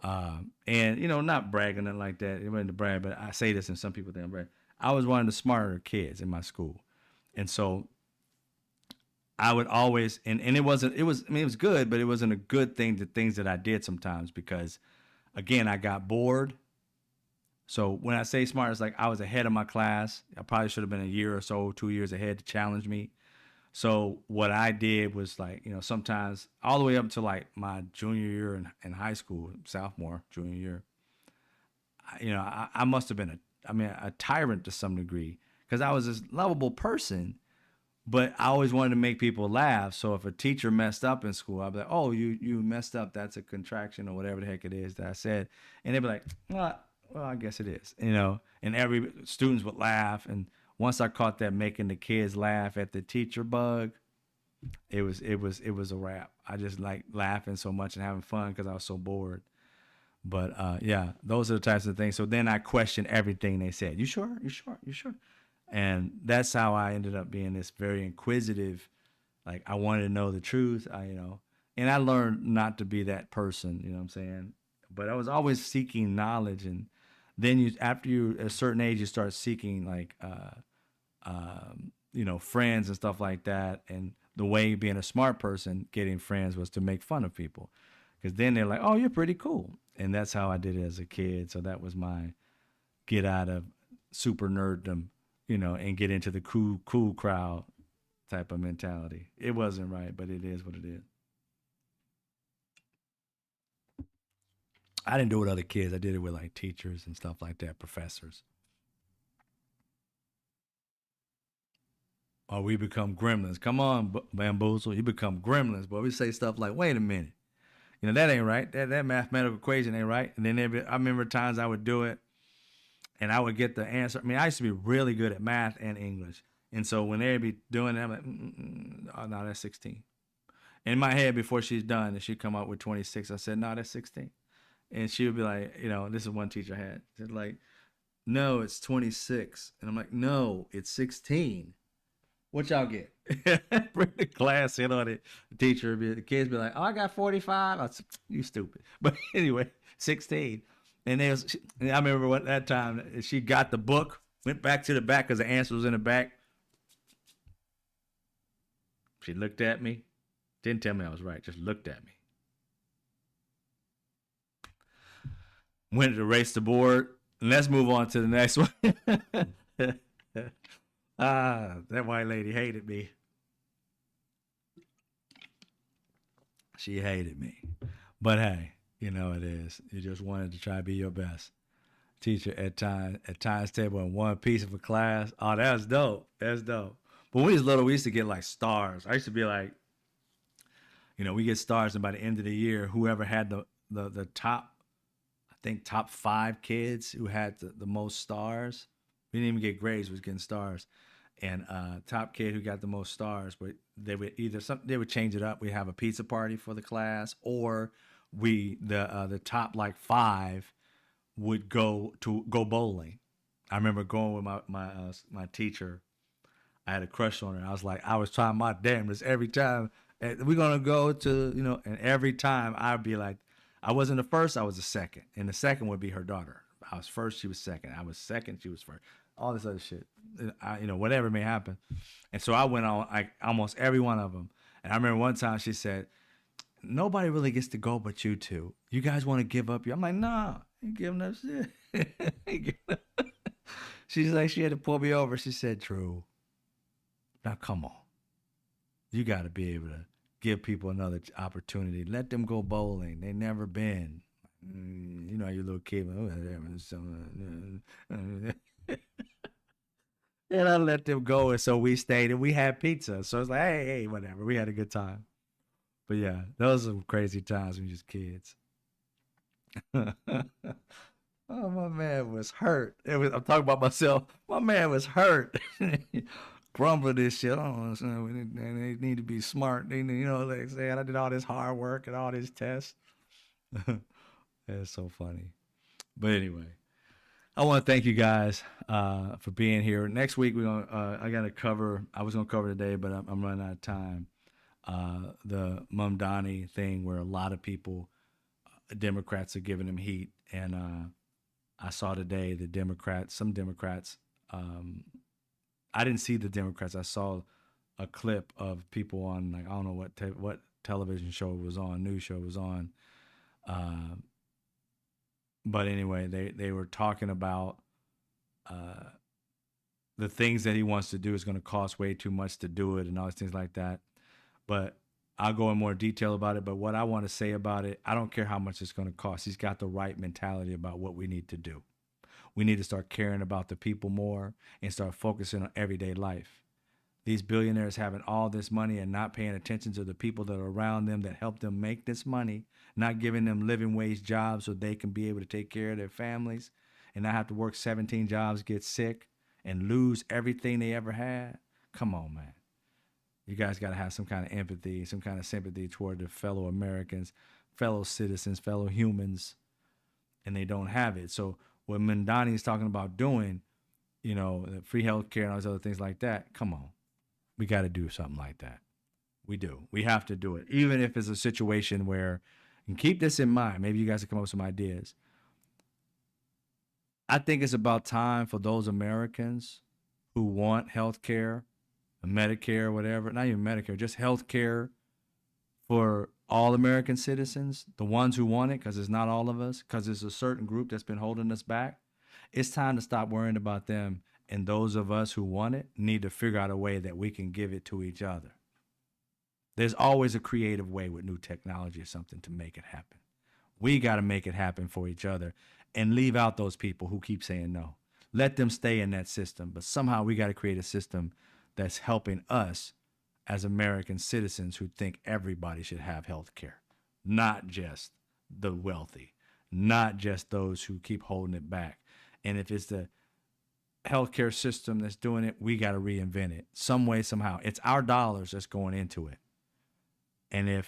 Speaker 1: And not bragging and like that. It wasn't to brag, but I say this, and some people think I'm bragging. I was one of the smarter kids in my school, and so I would always and it was good, but it wasn't a good thing. The things that I did sometimes because, again, I got bored. So when I say smart, it's like I was ahead of my class. I probably should have been a year or so, 2 years ahead to challenge me. So what I did was like, sometimes all the way up to like my junior year in high school, sophomore, junior year, I must have been a tyrant to some degree because I was this lovable person, but I always wanted to make people laugh. So if a teacher messed up in school, I'd be like, oh, you messed up. That's a contraction or whatever the heck it is that I said. And they'd be like, well, I guess it is, and every students would laugh. And once I caught that making the kids laugh at the teacher bug, it was a wrap. I just like laughing so much and having fun because I was so bored. But yeah, those are the types of things. So then I questioned everything they said. You sure? You sure? You sure? And that's how I ended up being this very inquisitive. Like I wanted to know the truth. And I learned not to be that person. You know what I'm saying? But I was always seeking knowledge, and then after you at a certain age, you start seeking like friends and stuff like that. And the way being a smart person, getting friends was to make fun of people, because then they're like, "Oh, you're pretty cool," and that's how I did it as a kid. So that was my get out of super nerddom, and get into the cool crowd type of mentality. It wasn't right, but it is what it is. I didn't do it with other kids. I did it with like teachers and stuff like that, professors. Or we become gremlins. Come on, Bamboozle. You become gremlins, but we say stuff like, wait a minute. That ain't right. That mathematical equation ain't right. And then I remember times I would do it and I would get the answer. I used to be really good at math and English. And so when they'd be doing that, I'm like, oh, no, that's 16. In my head, before she's done, and she'd come up with 26, I said, no, that's 16. And she would be like, this is one teacher I had. She'd like, no, it's 26. And I'm like, no, it's 16. What y'all get? Bring the class in on it. The teacher, the kids be like, oh, I got 45. I said, you stupid. But anyway, 16. And I remember that time she got the book, went back to the back because the answer was in the back. She looked at me. Didn't tell me I was right. Just looked at me. Went to erase the board. And let's move on to the next one. That white lady hated me. She hated me. But hey, it is. You just wanted to try to be your best. Teacher at times table in one piece of a class. Oh, that's dope. That's dope. But when we was little, we used to get like stars. I used to be like, we get stars, and by the end of the year, whoever had the top, I think top 5 kids who had the most stars, we didn't even get grades, we was getting stars. And top kid who got the most stars, but they would they would change it up. We have a pizza party for the class, or the top like 5 would go bowling. I remember going with my teacher. I had a crush on her. I was trying my damnedest every time. And we're gonna go to and every time I'd be like, I wasn't the first, I was the second, and the second would be her daughter. I was first, she was second. I was second, she was first. All this other shit, whatever may happen. And so I went on like almost every one of them. And I remember one time she said, nobody really gets to go but you two. You guys want to give up? I'm like, nah, I ain't giving up shit. She's like, she had to pull me over. She said, Drew, now come on. You got to be able to give people another opportunity. Let them go bowling. They never been. You know, your little kid. And I let them go, and so we stayed and we had pizza. So it's like, hey, whatever. We had a good time. But yeah, those are some crazy times when you're just kids. Oh, my man was hurt. I'm talking about myself. My man was hurt. Grumbling this shit. Oh, they need to be smart. They need, like saying I did all this hard work and all this tests. It's so funny. But anyway, I want to thank you guys for being here. Next week we're gonna. I was gonna cover today, but I'm running out of time. The Mamdani thing, where a lot of people, Democrats, are giving him heat, and I saw today some Democrats. I didn't see the Democrats. I saw a clip of people on, like, I don't know what television show it was on, news show it was on. But anyway, they were talking about the things that he wants to do is going to cost way too much to do it and all these things like that. But I'll go in more detail about it. But what I want to say about it, I don't care how much it's going to cost. He's got the right mentality about what we need to do. We need to start caring about the people more and start focusing on everyday life. These billionaires having all this money and not paying attention to the people that are around them that help them make this money, not giving them living wage jobs so they can be able to take care of their families and not have to work 17 jobs, get sick, and lose everything they ever had. Come on, man. You guys got to have some kind of empathy, some kind of sympathy toward their fellow Americans, fellow citizens, fellow humans, and they don't have it. So what Mamdani is talking about doing, the free health care and all those other things like that, come on. We got to do something like that. We do. We have to do it. Even if it's a situation where, and keep this in mind, maybe you guys can come up with some ideas. I think it's about time for those Americans who want health care, Medicare, whatever, not even Medicare, just health care for all American citizens, the ones who want it, because it's not all of us, because there's a certain group that's been holding us back. It's time to stop worrying about them, and those of us who want it need to figure out a way that we can give it to each other. There's always a creative way with new technology or something to make it happen. We got to make it happen for each other and leave out those people who keep saying no. Let them stay in that system, but somehow we got to create a system that's helping us as American citizens who think everybody should have health care, not just the wealthy, not just those who keep holding it back. And if it's the healthcare system that's doing it, we got to reinvent it some way, somehow. It's our dollars that's going into it. And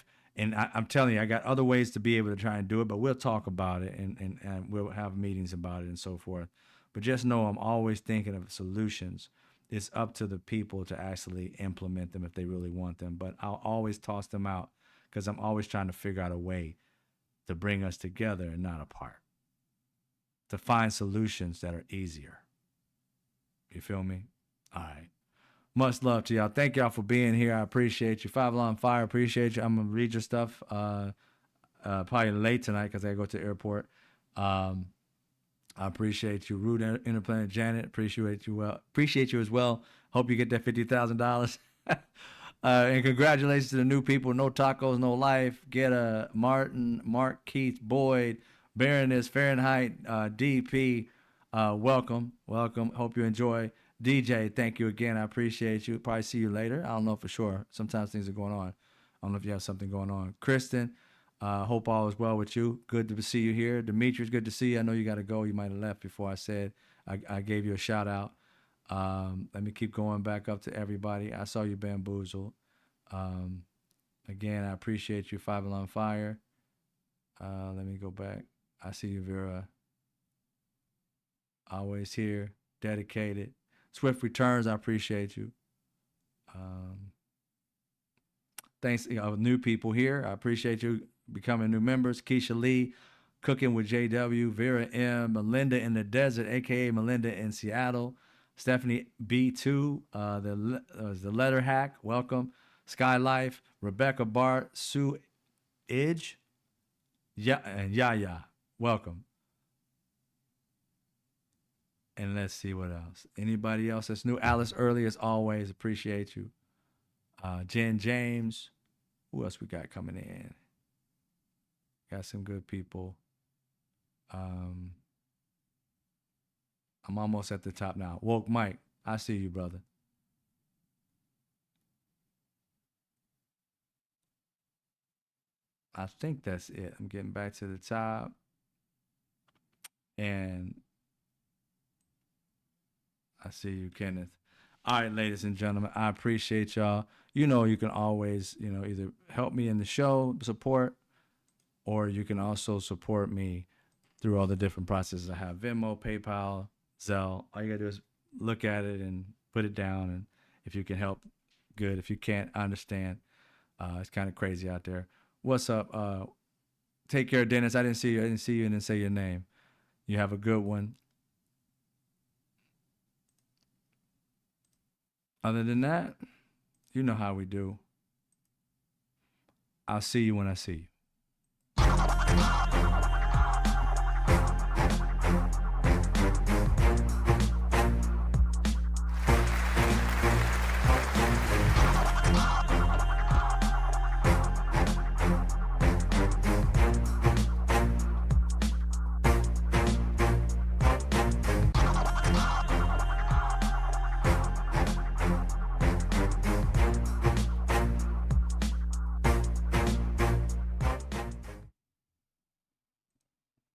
Speaker 1: I'm telling you, I got other ways to be able to try and do it, but we'll talk about it and we'll have meetings about it and so forth. But just know I'm always thinking of solutions. It's up to the people to actually implement them if they really want them. But I'll always toss them out because I'm always trying to figure out a way to bring us together and not apart, to find solutions that are easier. You feel me? All right. Much love to y'all. Thank y'all for being here. I appreciate you. 5 Alarm Fire, appreciate you. I'm going to read your stuff probably late tonight because I go to the airport. I appreciate you. Rude Interplanet Janet, appreciate you as well. Hope you get that $50,000. And congratulations to the new people. No Tacos, No Life. Get a Martin, Mark, Keith, Boyd, Baroness, Fahrenheit, DP. Welcome. Hope you enjoy. DJ, thank you again. I appreciate you. Probably see you later. I don't know for sure. Sometimes things are going on. I don't know if you have something going on. Kristen, hope all is well with you. Good to see you here. Demetrius, good to see you. I know you got to go. You might have left before I said I gave you a shout out. Let me keep going back up to everybody. I saw you, Bamboozle. Again, I appreciate you, 5 Alarm Fire. Let me go back. I see you, Vera. Always here, dedicated. Swift Returns, I appreciate you. Thanks, new people here. I appreciate you becoming new members. Keisha Lee, Cooking with JW, Vera M, Melinda in the Desert, aka Melinda in Seattle, Stephanie B2, the Letter Hack, welcome. Sky Life, Rebecca Bart, Sue Idge, and Yaya, welcome. And let's see what else. Anybody else that's new? Alice Early, as always, appreciate you. Jen James. Who else we got coming in? Got some good people. I'm almost at the top now. Woke Mike, I see you, brother. I think that's it. I'm getting back to the top. And I see you, Kenneth. All right, ladies and gentlemen, I appreciate y'all. You know, you can always, either help me in the show, support, or you can also support me through all the different processes I have. Venmo, PayPal, Zelle. All you got to do is look at it and put it down. And if you can help, good. If you can't, I understand. It's kind of crazy out there. What's up? Take care, Dennis. I didn't see you. I didn't see you and didn't say your name. You have a good one. Other than that, you know how we do. I'll see you when I see you.